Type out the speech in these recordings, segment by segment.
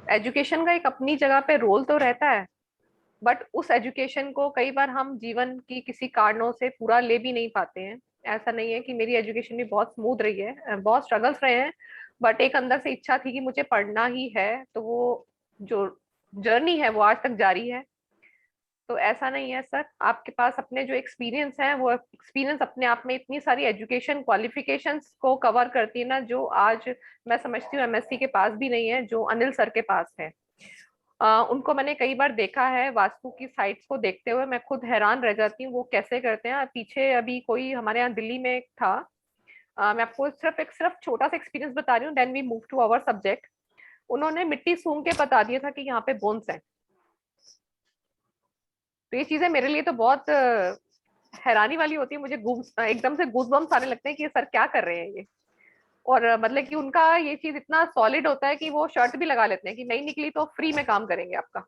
Education का एक अपनी जगह पे रोल तो रहता है, बट उस एजुकेशन को कई बार हम जीवन की किसी कारणों से पूरा ले भी नहीं पाते हैं। ऐसा नहीं है कि मेरी एजुकेशन भी बहुत स्मूथ रही है, बहुत स्ट्रगल्स रहे हैं, बट एक अंदर से इच्छा थी कि मुझे पढ़ना ही है, तो वो जो जर्नी है वो आज तक जारी है। तो ऐसा नहीं है सर, आपके पास अपने जो एक्सपीरियंस है वो एक्सपीरियंस अपने आप में इतनी सारी एजुकेशन क्वालिफिकेशंस को कवर करती है ना, जो आज मैं समझती हूँ एमएससी के पास भी नहीं है, जो अनिल सर के पास है। उनको मैंने कई बार देखा है वास्तु की साइट्स को देखते हुए, मैं खुद हैरान रह जाती हूँ वो कैसे करते हैं। पीछे अभी कोई हमारे यहाँ दिल्ली में एक था, मैं आपको सिर्फ छोटा सा एक्सपीरियंस बता रही हूँ, then we move to our subject. उन्होंने मिट्टी सूंघ के बता दिया था कि यहाँ पे बोन्स हैं। तो ये चीजें मेरे लिए तो बहुत हैरानी वाली होती है, मुझे एकदम से गूज़बम्स आने लगते हैं कि ये सर क्या कर रहे हैं ये। और मतलब कि उनका ये चीज इतना सॉलिड होता है कि वो शर्त भी लगा लेते हैं कि नहीं निकली तो फ्री में काम करेंगे आपका।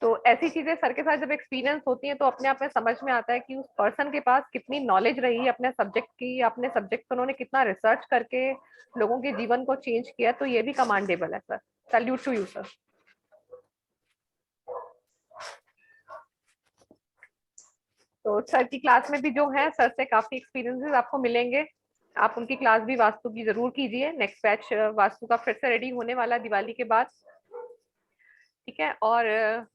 तो ऐसी चीजें सर के साथ जब एक्सपीरियंस होती है तो अपने आप में समझ में आता है कि उस पर्सन के पास कितनी नॉलेज रही है अपने सब्जेक्ट की, अपने सब्जेक्ट पर उन्होंने कितना रिसर्च करके लोगों के जीवन को चेंज किया। तो ये भी कमांडेबल है sir, salute to you sir. तो सर की क्लास में भी जो है सर से काफी एक्सपीरियंसेस आपको मिलेंगे। आप उनकी क्लास भी वास्तु की जरूर कीजिए। नेक्स्ट बैच वास्तु का फिर से रेडी होने वाला दिवाली के बाद। ठीक है, और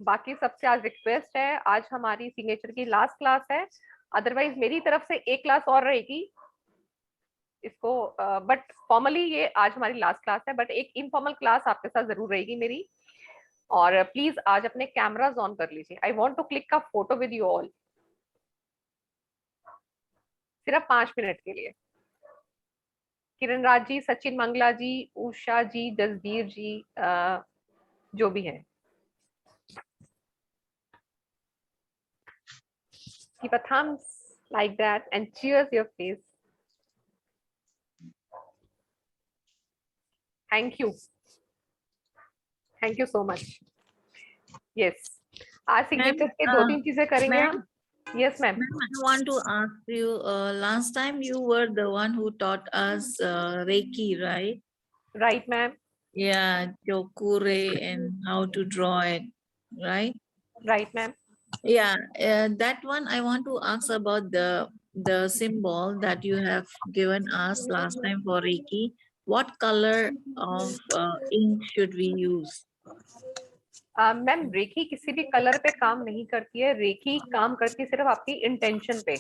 बाकी सबसे आज रिक्वेस्ट है, आज हमारी सिग्नेचर की लास्ट क्लास है, अदरवाइज मेरी तरफ से एक क्लास और रहेगी इसको, बट फॉर्मली ये आज हमारी लास्ट क्लास है, बट एक इनफॉर्मल क्लास आपके साथ जरूर रहेगी मेरी। और प्लीज आज अपने कैमराज ऑन कर लीजिए, I want to click a photo with you all, सिर्फ 5 मिनट के लिए। किरण राज जी, सचिन मंगला जी, उषा जी, जसबीर जी, जो भी है, keep a thumbs like that and cheers your face. Thank you, thank you so much. Yes, आज Ma'am, सिग्नेचर के दो तीन चीजें करेंगे ma'am, हम। Yes ma'am. ma'am, I want to ask you, last time you were the one who taught us Reiki, right? Right ma'am. Yeah, Chokure and how to draw it, right? Right ma'am. Yeah, that one I want to ask about the symbol that you have given us last time for Reiki. What color of ink should we use? Ma'am Rekhi किसी भी colour पे काम नहीं करती है, रेखी काम करती है सिर्फ आपकी इंटेंशन पे।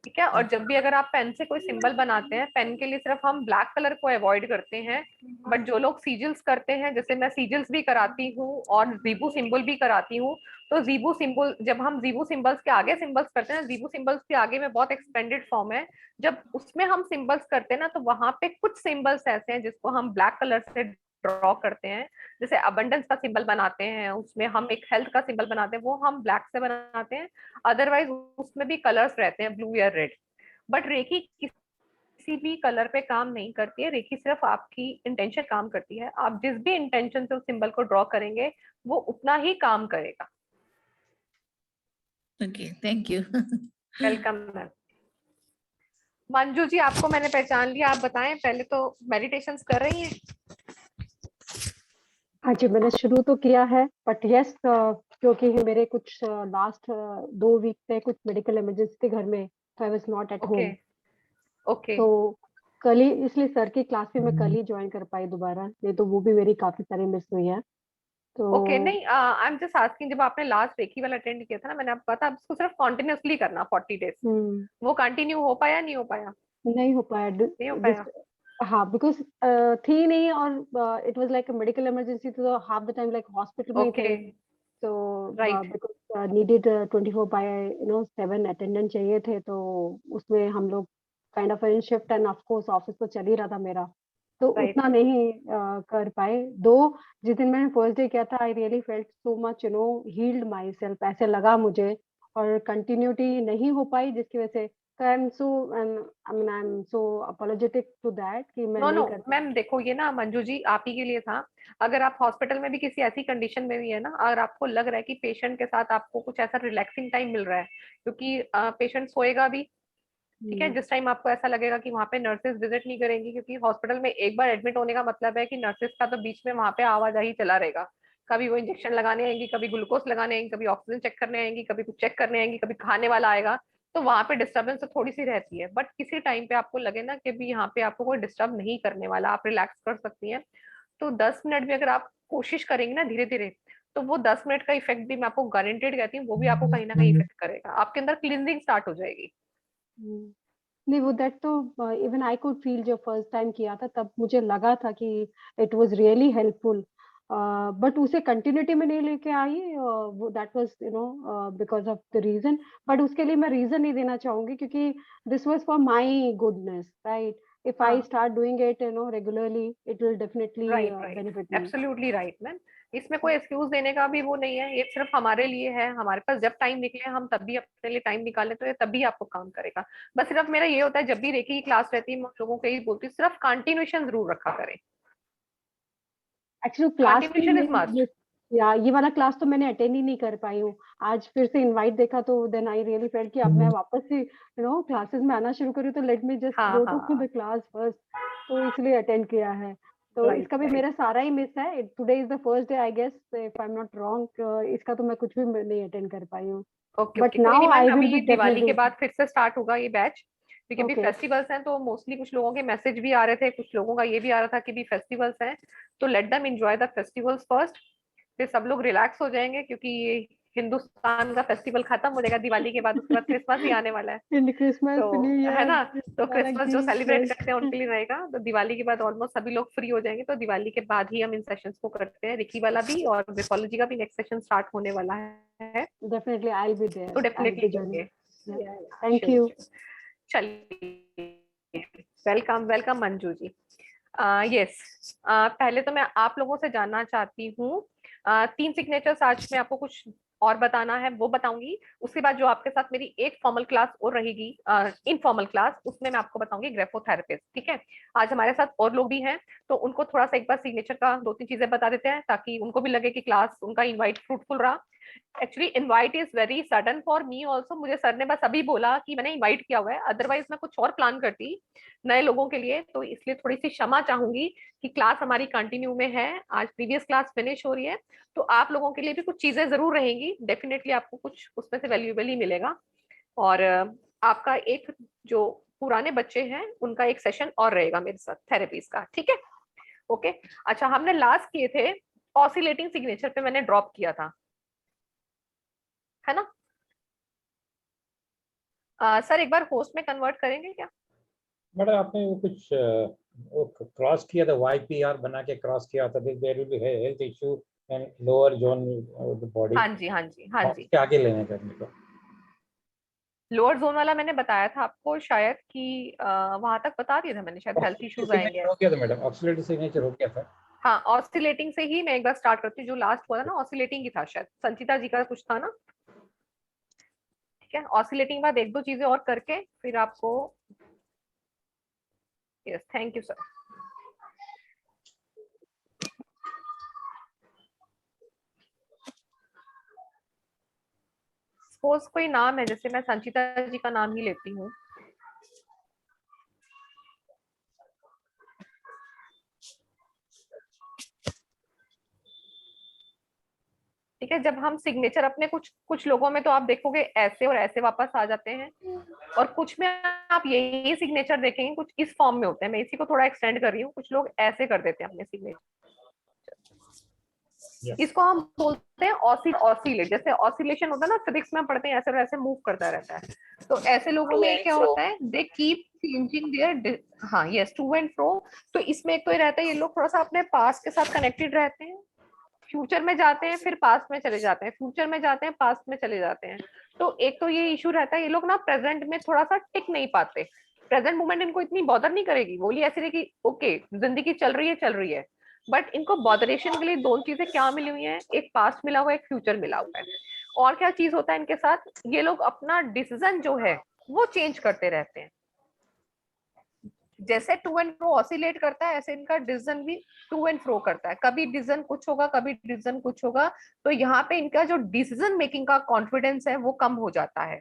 ठीक है, और जब भी अगर आप पेन से कोई सिंबल बनाते हैं, पेन के लिए सिर्फ हम ब्लैक कलर को अवॉइड करते हैं। बट जो लोग सीजल्स करते हैं, जैसे मैं सीजल्स भी कराती हूँ और जीबू सिंबल भी कराती हूँ, तो जीबू सिंबल जब हम जीबू सिंबल्स के आगे सिंबल्स करते हैं, जीबू सिंबल्स के आगे में बहुत एक्सपेंडेड फॉर्म है, जब उसमें हम सिंबल्स करते हैं ना, तो वहां पे कुछ सिंबल्स ऐसे हैं जिसको हम ब्लैक कलर से ड्रॉ करते हैं। जैसे अबंडेंस का सिंबल बनाते हैं, उसमें हम एक हेल्थ का सिंबल बनाते हैं, वो हम ब्लैक से बनाते हैं। अदरवाइज उसमें भी कलर्स रहते हैं, ब्लू या रेड। बट रेखी किसी भी कलर पे काम नहीं करती है, रेखी सिर्फ आपकी इंटेंशन काम करती है। आप जिस भी इंटेंशन से उस सिंबल को ड्रॉ करेंगे वो उतना ही काम करेगा। Okay, thank you. Welcome ma'am. Manju ji, आपको मैंने पहचान लिया, आप बताएं, पहले तो मेडिटेशंस कर रही हैं? हाँ जी, मैंने शुरू तो किया है, बट यस, क्योंकि मेरे कुछ लास्ट 2 वीक से कुछ मेडिकल इमरजेंसी थी घर में, तो I was not at okay. Home. Okay. तो कल ही, इसलिए सर की क्लास भी मैं कल ही ज्वाइन कर पाई दोबारा, नहीं तो वो भी मेरी काफी सारी मिस हुई है। तो ओके, नहीं, आई एम जस्ट आस्किंग, जब आपने लास्ट रेखी वाला अटेंड किया था ना, मैंने आपको कहा था उसको सिर्फ कॉन्टिन्यूसली करना 40 डेज, वो कंटिन्यू हो पाया नहीं हो पाया? नहीं हो पाया। नहीं हो पाया। हाँ, बिकॉज थी नहीं, और it was like a medical emergency, तो half the time like hospital में ही ओके। थे। तो राइट। बिकॉज नीडेड 24/7 अटेंडेंट चाहिए थे, तो उसमें हम लोग kind of in shift, end of course office तो चल ही रहा था मेरा, तो राइट। उतना नहीं कर पाए। दो, जिस दिन मैंने फर्स्ट डे किया था, I really felt so much, healed myself, ऐसे लगा मुझे, और कंटिन्यूटी नहीं हो पाई, जिसकी वजह से I am so apologetic to that कि मैं नो नो नहीं कर पाई। मैम, देखो ये ना मंजू जी आप ही के लिए था। अगर आप हॉस्पिटल में भी किसी ऐसी कंडीशन में भी है ना, अगर आपको लग रहा है कि पेशेंट के साथ आपको कुछ ऐसा रिलैक्सिंग टाइम मिल रहा है, क्योंकि पेशेंट सोएगा भी, ठीक है, जिस टाइम आपको ऐसा लगेगा कि वहाँ पे नर्सेज विजिट नहीं करेंगी, क्योंकि हॉस्पिटल में एक बार एडमिट होने का मतलब है कि नर्सेज का तो बीच में वहाँ पे आवाजाही चला रहेगा। कभी वो इंजेक्शन लगाने आएंगी, कभी ग्लूकोज लगाने आएंगी, कभी ऑक्सीजन चेक करने आएंगी, कभी कुछ चेक करने आएंगी, कभी खाने वाला आएगा। तो वहाँ पे डिस्टर्बेंस तो थोड़ी सी रहती है, बट किसी टाइम पे आपको लगे ना कि भी यहाँ पे आपको कोई डिस्टर्ब नहीं करने वाला, आप रिलैक्स कर सकती हैं, तो 10 मिनट भी अगर आप कोशिश करेंगे ना धीरे धीरे, तो वो 10 मिनट का इफेक्ट भी मैं आपको गारंटेड कहती हूँ, वो भी आपको कहीं ना कहीं इफेक्ट करेगा, आपके अंदर क्लींजिंग स्टार्ट हो जाएगी। नहीं, वो दैट तो इवन आई कुड फील, जो फर्स्ट टाइम किया था तब मुझे लगा था कि it was really helpful, but उसे कंटिन्यूटी में नहीं लेके आई, वो that was because of the reason. But उसके लिए मैं रीजन नहीं देना चाहूंगी, क्योंकि this was for my goodness, right? If I start doing it regularly, it will definitely right right, benefit me. Absolutely right ma'am. इसमें कोई एक्सक्यूज देने का भी वो नहीं है, ये सिर्फ हमारे लिए है, हमारे पास जब टाइम निकले हम तब भी अपने लिए टाइम निकालें तो ये तभी आपको काम करेगा। बस सिर्फ मेरा ये होता है, जब भी रेकी की क्लास रहती है मैं लोगों को यही बोलती हूँ, सिर्फ कंटिन्यूएशन जरूर रखा करें। एक्चुअली क्लास भी कंटिन्यूएशन इज मस्ट। ये वाला क्लास तो मैंने अटेंड ही नहीं कर पाई हूँ। आज फिर से इनवाइट देखा तो देन आई रियली फेल्ट कि अब मैं वापस से क्लासेस में आना शुरू करूँ, तो लेट मी जस्ट हाँ गो टू हाँ, द क्लास फर्स्ट। तो इसलिए अटेंड किया है। तो राइट इसका भी राइट। मेरा सारा ही मिस है। Today is the first day I guess, if I am not wrong. इसका तो मैं कुछ भी नहीं अटेंड कर पाई हूँ। ओके बट ओके, कोई नहीं now I ma'am, will be अभी दिवाली के डेफिनेटली। बाद फिर से स्टार्ट होगा ये बैच, क्योंकि अभी ओके। फेस्टिवल्स हैं, तो मोस्टली कुछ लोगों के मैसेज भी आ रहे थे, कुछ लोगों का ये भी आ रहा था कि भी फेस्टिवल्स हैं, तो let them enjoy the festivals first, फिर सब लोग रिलैक्स हो जाएंगे, क्योंकि ये हिंदुस्तान का फेस्टिवल खत्म हो जाएगा दिवाली के बाद, उसके बाद क्रिसमस ही आने वाला है। इन क्रिसमस, तो न्यू है ईयर, ना, तो सारा क्रिसमस जो चीज, सेलिब्रेट यस। करते हैं उनके लिए रहेगा, तो दिवाली के बाद ऑलमोस्ट सभी लोग फ्री हो जाएंगे, तो दिवाली के बाद ही हम इन सेशंस को करते हैं, रिकी वाला भी और ग्रिकोलॉजी का भी नेक्स्ट सेशन स्टार्ट होने वाला है। Definitely, I'll be there. तो I'll डेफिनेटली be joining. करेंगे। Yeah. या Thank श्योर you. श्योर, चलिए, welcome welcome Manju ji. Yes, पहले तो मैं आप लोगों से जानना चाहती हूँ, 3 सिग्नेचर्स आज मैं आपको कुछ और बताना है वो बताऊंगी, उसके बाद जो आपके साथ मेरी एक फॉर्मल क्लास और रहेगी, इनफॉर्मल क्लास, उसमें मैं आपको बताऊंगी ग्रेफोथेरेपिस्ट। ठीक है, आज हमारे साथ और लोग भी हैं, तो उनको थोड़ा सा एक बार सिग्नेचर का 2-3 चीजें बता देते हैं, ताकि उनको भी लगे कि क्लास उनका इनवाइट फ्रूटफुल रहा। Actually invite is very sudden for me also, मुझे सर ने बस अभी बोला कि मैंने इनवाइट किया हुआ है, अदरवाइज मैं कुछ और प्लान करती नए लोगों के लिए, तो इसलिए थोड़ी सी क्षमा चाहूंगी कि क्लास हमारी कंटिन्यू में है, आज प्रीवियस क्लास फिनिश हो रही है, तो आप लोगों के लिए भी कुछ चीजें जरूर रहेंगी, डेफिनेटली आपको कुछ उसमें से वैल्यूएबल ही मिलेगा। और आपका एक जो पुराने बच्चे हैं उनका एक सेशन और रहेगा मेरे साथ थेरेपीज का। ठीक है, ओके। अच्छा, हमने लास्ट किए थे ऑसिलेटिंग सिग्नेचर पे, मैंने ड्रॉप किया था, है ना? सर एक बार होस्ट में कन्वर्ट करेंगे क्या? मैडम आपने वो कुछ वो क्रॉस किया था, YPR बना के क्रॉस किया था, there will be health issue and lower zone of the body, हाँ जी हाँ जी हाँ जी, क्या आगे लेने का मेरे को? लोअर जोन वाला मैंने बताया था आपको शायद कि वहां तक बता दिया था मैंने, शायद हेल्थ इश्यूज आएंगे। हो गया था मैडम, ऑक्सीलेटिव सिग्नेचर हो गया था। हाँ, ऑसिलेटिंग से ही मैं एक बार स्टार्ट करती हूँ, जो लास्ट हुआ था ना ऑसिलेटिंग ही था, शायद संचिता जी का कुछ था ना। ठीक है, ऑसिलेटिंग बाद 1-2 चीजें और करके फिर आपको, yes thank you sir. Suppose कोई नाम है, जैसे मैं संचिता जी का नाम ही लेती हूँ, ठीक है, जब हम सिग्नेचर अपने कुछ कुछ लोगों में तो आप देखोगे ऐसे और ऐसे वापस आ जाते हैं, और कुछ में आप यही सिग्नेचर देखेंगे कुछ इस फॉर्म में होते हैं, मैं इसी को थोड़ा एक्सटेंड कर रही हूँ, कुछ लोग ऐसे कर देते हैं अपने सिग्नेचर। इसको हम बोलते हैं ऑसिलेट, जैसे ऑसिलेशन होता है ना फिजिक्स में पढ़ते हैं, ऐसे और ऐसे मूव करता रहता है, तो ऐसे लोगों में क्या होता है, दे कीप चेंजिंग देयर, हाँ यस, टू एंड फ्रो। तो इसमें एक तो ये रहता है, ये लोग थोड़ा सा अपने पास्ट के साथ कनेक्टेड रहते हैं, फ्यूचर में जाते हैं फिर पास्ट में चले जाते हैं, फ्यूचर में जाते हैं पास्ट में चले जाते हैं, तो एक तो ये इशू रहता है, ये लोग ना प्रेजेंट में थोड़ा सा टिक नहीं पाते, प्रेजेंट मोमेंट इनको इतनी बॉदर नहीं करेगी, बोली ऐसे रही कि ओके जिंदगी चल रही है, बट इनको बॉदरेशन के लिए 2 चीजें क्या मिली हुई हैं, एक पास्ट मिला हुआ है, एक फ्यूचर मिला हुआ है। और क्या चीज होता है इनके साथ, ये लोग अपना डिसीजन जो है वो चेंज करते रहते हैं, जैसे टू एंड फ्रो ऑसिलेट करता है ऐसे इनका डिसीजन भी टू एंड फ्रो करता है, कभी डिसीजन कुछ होगा कभी डिसीजन कुछ होगा, तो यहाँ पे इनका जो डिसीजन मेकिंग का कॉन्फिडेंस है वो कम हो जाता है।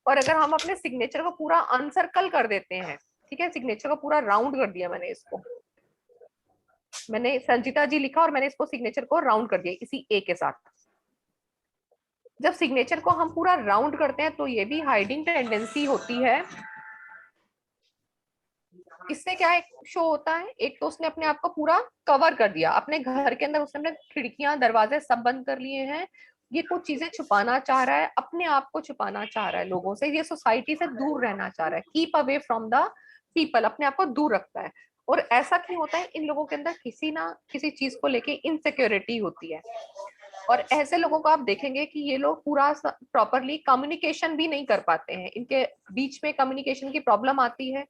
और अगर हम अपने सिग्नेचर को पूरा अनसर्कल कर देते हैं, ठीक है, सिग्नेचर को पूरा राउंड कर दिया मैंने, इसको मैंने संजीता जी लिखा और मैंने इसको सिग्नेचर को राउंड कर दिया इसी ए के साथ। जब सिग्नेचर को हम पूरा राउंड करते हैं तो ये भी हाइडिंग टेंडेंसी होती है। इससे क्या शो होता है, एक तो उसने अपने आप को पूरा कवर कर दिया, अपने घर के अंदर उसने अपने खिड़कियां दरवाजे सब बंद कर लिए हैं, ये कुछ चीजें छुपाना चाह रहा है, अपने आप को छुपाना चाह रहा है लोगों से, ये सोसाइटी से दूर रहना चाह रहा है, keep away from the people, अपने आप को दूर रखता है। और ऐसा क्यों होता है, इन लोगों के अंदर किसी ना किसी चीज को लेके इनसिक्योरिटी होती है। और ऐसे लोगों को आप देखेंगे कि ये लोग पूरा प्रॉपरली कम्युनिकेशन भी नहीं कर पाते हैं, इनके बीच में कम्युनिकेशन की प्रॉब्लम आती है।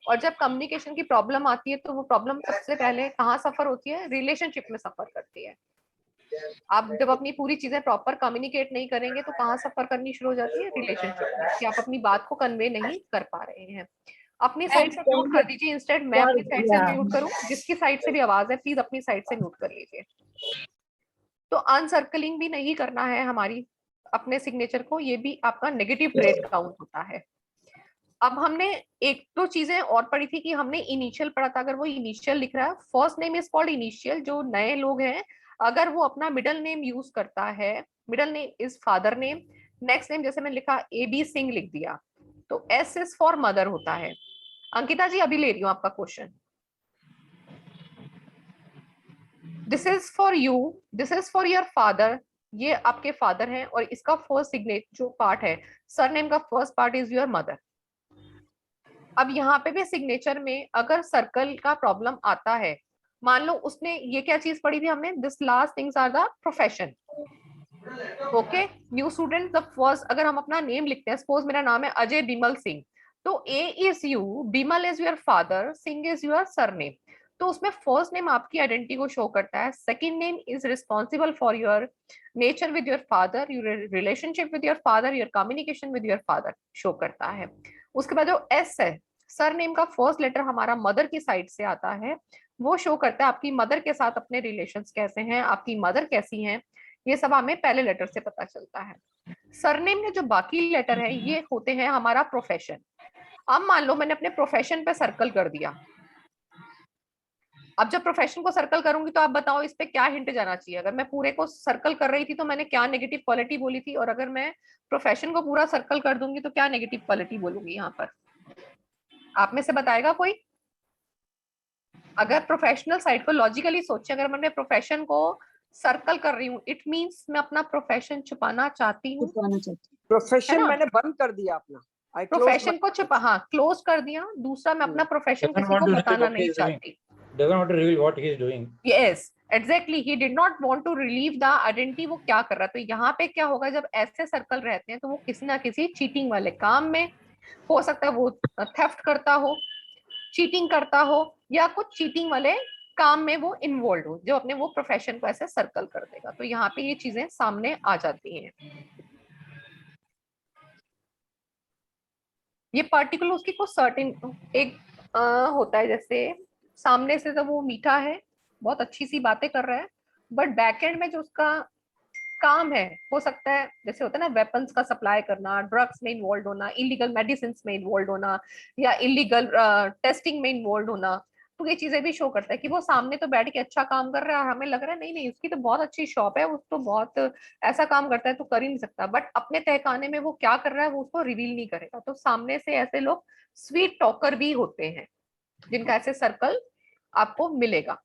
और जब कम्युनिकेशन की प्रॉब्लम आती है तो वो प्रॉब्लम सबसे पहले कहाँ सफर होती है, रिलेशनशिप में सफर करती है। आप जब अपनी पूरी चीजें प्रॉपर कम्युनिकेट नहीं करेंगे तो कहाँ सफर करनी शुरू हो जाती है, रिलेशनशिप में, कि आप अपनी बात को कन्वे नहीं कर पा रहे हैं। अपनी साइड से म्यूट कर दीजिए, इंस्टेड मैं अपनी साइड से म्यूट करूं, जिसकी साइड से भी आवाज है प्लीज अपनी साइड से म्यूट कर लीजिए। तो अनसर्कलिंग भी नहीं करना है हमारी अपने सिग्नेचर को, ये भी आपका नेगेटिव ट्रेड काउंट होता है। अब हमने एक दो चीजें और पढ़ी थी कि हमने इनिशियल पढ़ा था, अगर वो इनिशियल लिख रहा है, first name is called initial, जो नए लोग हैं अगर वो अपना मिडिल नेम यूज करता है, middle name is father name, next name जैसे मैंने लिखा ए बी सिंह लिख दिया तो एस इज फॉर मदर होता है। अंकिता जी अभी ले रही हूँ आपका question. This is for you, this is for your father, ये आपके फादर हैं, और इसका फर्स्ट सिग्नेचर जो पार्ट है सरनेम का first part is your mother. अब यहाँ पे भी सिग्नेचर में अगर सर्कल का प्रॉब्लम आता है, मान लो उसने ये क्या चीज पढ़ी थी हमने, this last things are the profession. Okay new student, the first अगर हम अपना नेम लिखते हैं, सपोज मेरा नाम है अजय बिमल सिंह, तो A is you, Bimal is your father, Singh is your surname. तो उसमें फर्स्ट नेम आपकी आइडेंटिटी को शो करता है, second name is responsible for your nature with your father, your relationship with your father, your communication with your father show करता है। उसके बाद जो एस है, सरनेम का फर्स्ट लेटर हमारा मदर की साइड से आता है, वो शो करता है आपकी मदर के साथ अपने रिलेशंस कैसे हैं, आपकी मदर कैसी हैं, ये सब हमें पहले लेटर से पता चलता है। सरनेम के जो बाकी लेटर है ये होते हैं हमारा प्रोफेशन। अब मान लो मैंने अपने प्रोफेशन पे सर्कल कर दिया, अब जब प्रोफेशन को सर्कल करूंगी तो आप बताओ इस पे क्या हिंट जाना चाहिए। अगर मैं पूरे को सर्कल कर रही थी तो मैंने क्या नेगेटिव क्वालिटी बोली थी, और अगर मैं प्रोफेशन को पूरा सर्कल कर दूंगी तो क्या नेगेटिव क्वालिटी बोलूंगी यहाँ पर, आप में से बताएगा कोई? अगर प्रोफेशनल साइड को लॉजिकली सोचे, अगर मैं प्रोफेशन को सर्कल कर रही हूँ, इट मींस मैं अपना प्रोफेशन छुपाना चाहती हूँ, प्रोफेशन मैंने बंद कर दिया अपना, प्रोफेशन को छुपा, हाँ क्लोज कर दिया। दूसरा मैं अपना प्रोफेशन किसी को बताना नहीं चाहती, doesn't want to reveal what he is doing. yes exactly, he did not want to relieve the identity, वो क्या कर रहा है। तो यहाँ पे क्या होगा, जब ऐसे सर्कल रहते हैं तो वो किसी ना किसी चीटिंग वाले काम में हो सकता है, वो थेफ्ट करता हो, चीटिंग करता हो, या कुछ चीटिंग वाले काम में वो इन्वॉल्व हो, जो अपने वो प्रोफेशन को ऐसे सर्कल कर देगा। तो यहाँ पे ये चीजें सामने आ जाती हैं। ये पर्टिकुलर उसकी कुछ सर्टेन एक होता है, जैसे सामने से जब वो मीठा है, बहुत अच्छी सी बातें कर रहा है, बट बैकएंड में जो उसका काम है, हो सकता है जैसे होता है ना वेपन्स का सप्लाई करना, ड्रग्स में इन्वॉल्व होना, इलीगल मेडिसिन में इन्वॉल्व होना, या इलीगल टेस्टिंग में इन्वॉल्व होना। तो ये चीजें भी शो करता है कि वो सामने तो बैठ के अच्छा काम कर रहा है, हमें लग रहा है नहीं नहीं उसकी तो बहुत अच्छी शॉप है, वो तो बहुत ऐसा काम करता है तो कर ही नहीं सकता, बट अपने तहखाने में वो क्या कर रहा है वो उसको रिवील नहीं करेगा। तो सामने से ऐसे लोग स्वीट टॉकर भी होते हैं जिनका ऐसे सर्कल आपको मिलेगा।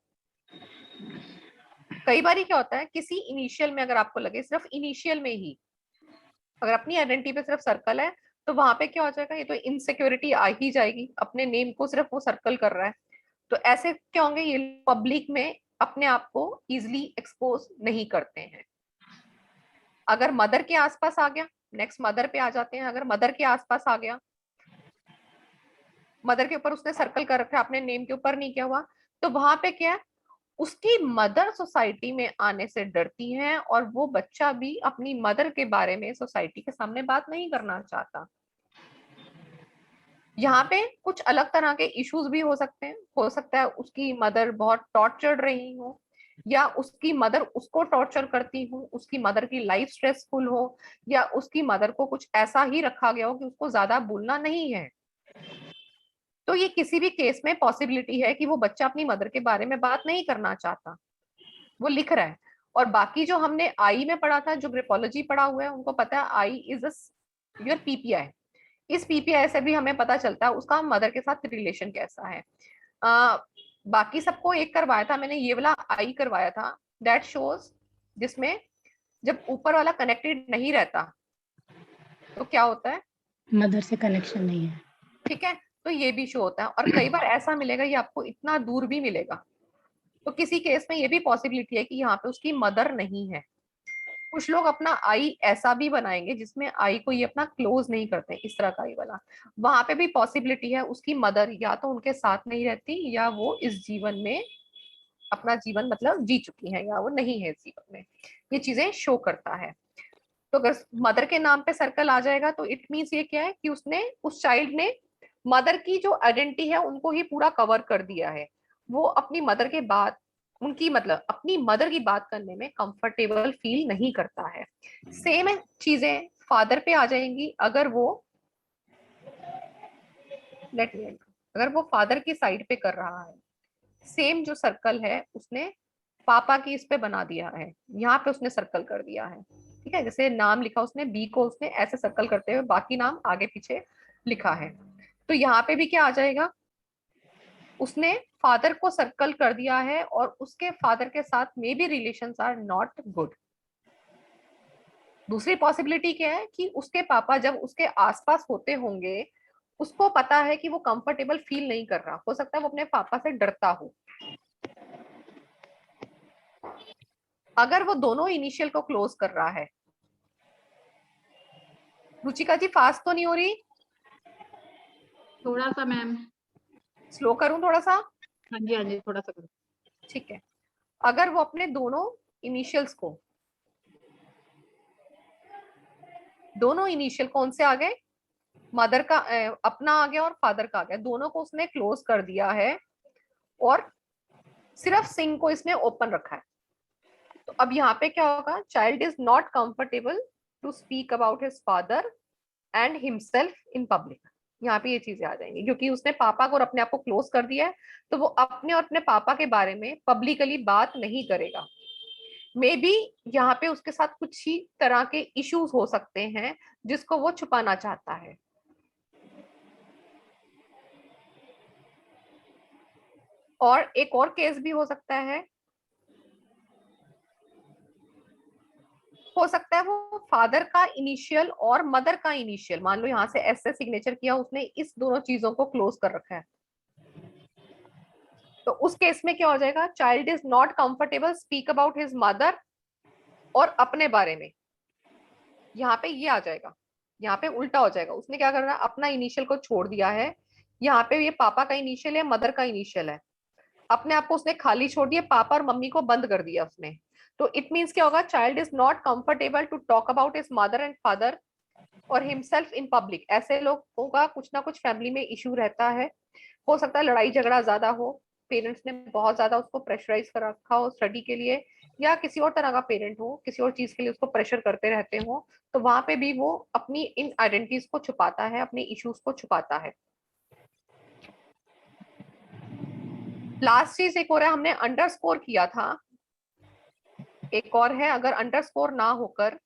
कई बार क्या होता है, किसी इनिशियल में अगर आपको लगे, सिर्फ इनिशियल में ही अगर अपनी आइडेंटिटी पे सिर्फ सर्कल है, तो वहां पे क्या हो जाएगा, ये तो इनसिक्योरिटी आ ही जाएगी, अपने नेम को सिर्फ वो सर्कल कर रहा है। तो ऐसे क्या होंगे, ये पब्लिक में अपने आप को इजिली एक्सपोज नहीं करते हैं। अगर मदर के आसपास आ गया, नेक्स्ट मदर पे आ जाते हैं, अगर मदर के आसपास आ गया, मदर के ऊपर उसने सर्कल कर रखा है, अपने नेम के ऊपर नहीं किया हुआ, तो वहां पे क्या है, उसकी मदर सोसाइटी में आने से डरती हैं, और वो बच्चा भी अपनी मदर के बारे में सोसाइटी के सामने बात नहीं करना चाहता। यहाँ पे कुछ अलग तरह के इश्यूज भी हो सकते हैं, हो सकता है उसकी मदर बहुत टॉर्चर्ड रही हो, या उसकी मदर उसको टॉर्चर करती हूँ, उसकी मदर की लाइफ स्ट्रेसफुल हो, या उसकी मदर को कुछ ऐसा ही रखा गया हो कि उसको ज्यादा बोलना नहीं है। तो ये किसी भी केस में पॉसिबिलिटी है कि वो बच्चा अपनी मदर के बारे में बात नहीं करना चाहता, वो लिख रहा है। और बाकी जो हमने आई में पढ़ा था, जो ग्रिपोलॉजी पढ़ा हुआ है, उनको पता है आई इज योर पीपीआई। इस पीपीआई से भी हमें पता चलता है उसका मदर के साथ रिलेशन कैसा है। बाकी सबको एक करवाया था मैंने, ये वाला आई करवाया था, दैट शोज, जिसमें जब ऊपर वाला कनेक्टेड नहीं रहता तो क्या होता है, मदर से कनेक्शन नहीं है। ठीक है, तो ये भी शो होता है। और कई बार ऐसा मिलेगा ये आपको इतना दूर भी मिलेगा, तो किसी केस में ये भी पॉसिबिलिटी है कि यहाँ पे उसकी मदर नहीं है। कुछ लोग अपना आई ऐसा भी बनाएंगे जिसमें आई को ये अपना क्लोज नहीं करते, इस तरह का आई वाला, वहां पे भी पॉसिबिलिटी है उसकी मदर या तो उनके साथ नहीं रहती, या वो इस जीवन में अपना जीवन मतलब जी चुकी है, या वो नहीं है इस जीवन में। ये चीजें शो करता है। तो अगर मदर के नाम पे सर्कल आ जाएगा तो इट मीन्स ये क्या है कि उसने, उस चाइल्ड ने मदर की जो आइडेंटिटी है उनको ही पूरा कवर कर दिया है। वो अपनी मदर के बाद, उनकी मतलब अपनी मदर की बात करने में कंफर्टेबल फील नहीं करता है। सेम चीजें फादर पे आ जाएंगी। अगर वो अगर वो फादर की साइड पे कर रहा है, सेम जो सर्कल है उसने पापा की इस पे बना दिया है, यहाँ पे उसने सर्कल कर दिया है, ठीक है। जैसे नाम लिखा उसने, बी को उसने ऐसे सर्कल करते हुए बाकी नाम आगे पीछे लिखा है, तो यहाँ पे भी क्या आ जाएगा, उसने फादर को सर्कल कर दिया है और उसके फादर के साथ maybe relations are not good. दूसरी पॉसिबिलिटी क्या है कि उसके पापा जब उसके आसपास होते होंगे, उसको पता है कि वो कंफर्टेबल फील नहीं कर रहा, हो सकता है वो अपने पापा से डरता हो। अगर वो दोनों इनिशियल को क्लोज कर रहा है, रुचिका जी फास्ट तो नहीं हो रही? थोड़ा सा मैम। स्लो करूं थोड़ा सा? हाँ जी हाँ जी, थोड़ा सा करो। ठीक है। अगर वो अपने दोनों इनिशियल्स को, दोनों इनिशियल कौन से आ गए, मदर का अपना आ गया और फादर का आ गया, दोनों को उसने क्लोज कर दिया है और सिर्फ सिंह को इसने ओपन रखा है, तो अब यहाँ पे क्या होगा, child is not comfortable to speak about his father and himself in public. यहाँ पे ये चीजें आ जाएंगी क्योंकि उसने पापा को और अपने आप को क्लोज कर दिया है, तो वो अपने और अपने पापा के बारे में पब्लिकली बात नहीं करेगा। मे बी यहाँ पे उसके साथ कुछ ही तरह के इश्यूज हो सकते हैं जिसको वो छुपाना चाहता है। और एक और केस भी हो सकता है है वो फादर का इनिशियल और मदर का इनिशियल, मान लो यहाँ से एस से सिग्नेचर किया उसने, इस दोनों चीजों को क्लोज कर रखा है, तो उस केस में क्या हो जाएगा, child is not comfortable speak about his mother और अपने बारे में। यहाँ पे ये आ जाएगा, यहाँ पे उल्टा हो जाएगा, उसने क्या करना है, अपना इनिशियल को छोड़ दिया है। यहाँ पे ये पापा का इनिशियल है, मदर का इनिशियल है, अपने आप को उसने खाली छोड़ दिया, पापा और मम्मी को बंद कर दिया उसने। तो इट मीन्स क्या होगा, child is not comfortable to talk about his mother and father और हिमसेल्फ इन पब्लिक। ऐसे लोगों का कुछ ना कुछ फैमिली में इश्यू रहता है। हो सकता है लड़ाई झगड़ा ज्यादा हो, पेरेंट्स ने बहुत ज्यादा उसको प्रेशराइज कर रखा हो स्टडी के लिए, या किसी और तरह का पेरेंट हो, किसी और चीज के लिए उसको प्रेशर करते रहते हो, तो वहां पे भी वो अपनी इन आइडेंटिटीज को छुपाता है, अपने इश्यूज को छुपाता है। लास्ट चीज एक और है, हमने अंडरस्कोर किया था, एक और है, अगर अंडरस्कोर ना होकर,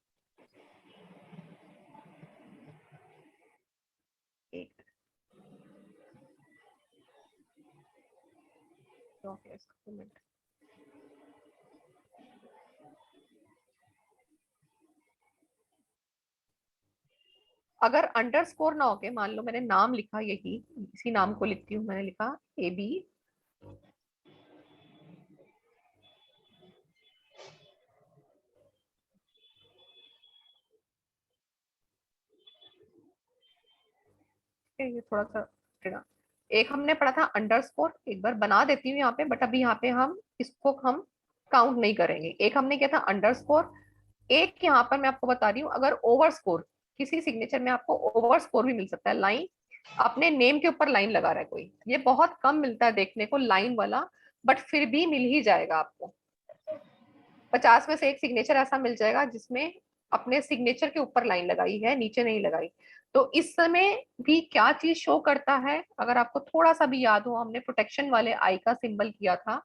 अगर अंडरस्कोर ना होके, मान लो मैंने नाम लिखा, यही इसी नाम को लिखती हूँ, मैंने लिखा ए बी, ये थोड़ा सा एक हमने पढ़ा था अंडरस्कोर, एक बार बना देती हूँ यहाँ पे, बट अभी यहाँ पे हम इसको हम काउंट नहीं करेंगे। एक हमने किया था अंडरस्कोर, एक यहाँ पर मैं आपको बता रही हूँ, अगर ओवर स्कोर, किसी सिग्नेचर में आपको ओवर स्कोर भी मिल सकता है, लाइन अपने नेम के ऊपर लाइन लगा रहा है कोई, ये बहुत कम मिलता है देखने को लाइन वाला, बट फिर भी मिल ही जाएगा आपको। 50 में से एक सिग्नेचर ऐसा मिल जाएगा जिसमें अपने सिग्नेचर के ऊपर लाइन लगाई है, नीचे नहीं लगाई। तो इस समय भी क्या चीज शो करता है, अगर आपको थोड़ा सा भी याद हो, हमने प्रोटेक्शन वाले आई का सिंबल किया था।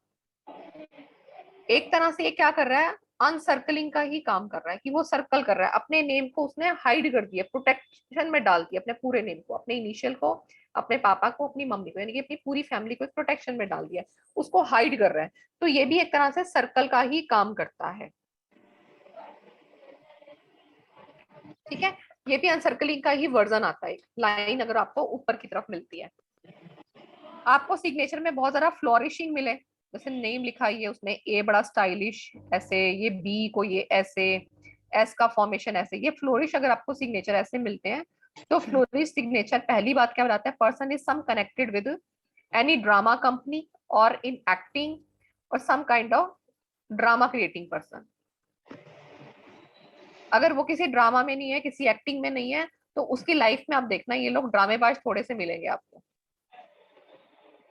एक तरह से ये क्या कर रहा है, अनसर्कलिंग का ही काम कर रहा है, कि वो सर्कल कर रहा है, अपने नेम को उसने हाइड कर दिया, प्रोटेक्शन में डाल दिया, अपने पूरे नेम को, अपने इनिशियल को, अपने पापा को, अपनी मम्मी को, यानी कि अपनी पूरी फैमिली को एक प्रोटेक्शन में डाल दिया, उसको हाइड कर रहा है। तो ये भी एक तरह से सर्कल का ही काम करता है। ठीक है, ये भी अनसर्कलिंग का ही वर्जन आता है। लाइन अगर आपको ऊपर की तरफ मिलती है, आपको सिग्नेचर में बहुत ज्यादा फ्लोरिशिंग मिले, जैसे नेम लिखा है उसने ए बड़ा स्टाइलिश ऐसे, ये बी को ये ऐसे, एस का फॉर्मेशन ऐसे, ये फ्लोरिश अगर आपको सिग्नेचर ऐसे मिलते हैं तो फ्लोरिश सिग्नेचर पहली बात क्या बताता है, person is some connected with any drama company और इन एक्टिंग और some kind of drama creating person. अगर वो किसी ड्रामा में नहीं है, किसी एक्टिंग में नहीं है, तो उसकी लाइफ में आप देखना ये लोग ड्रामेबाज थोड़े से मिलेंगे आपको।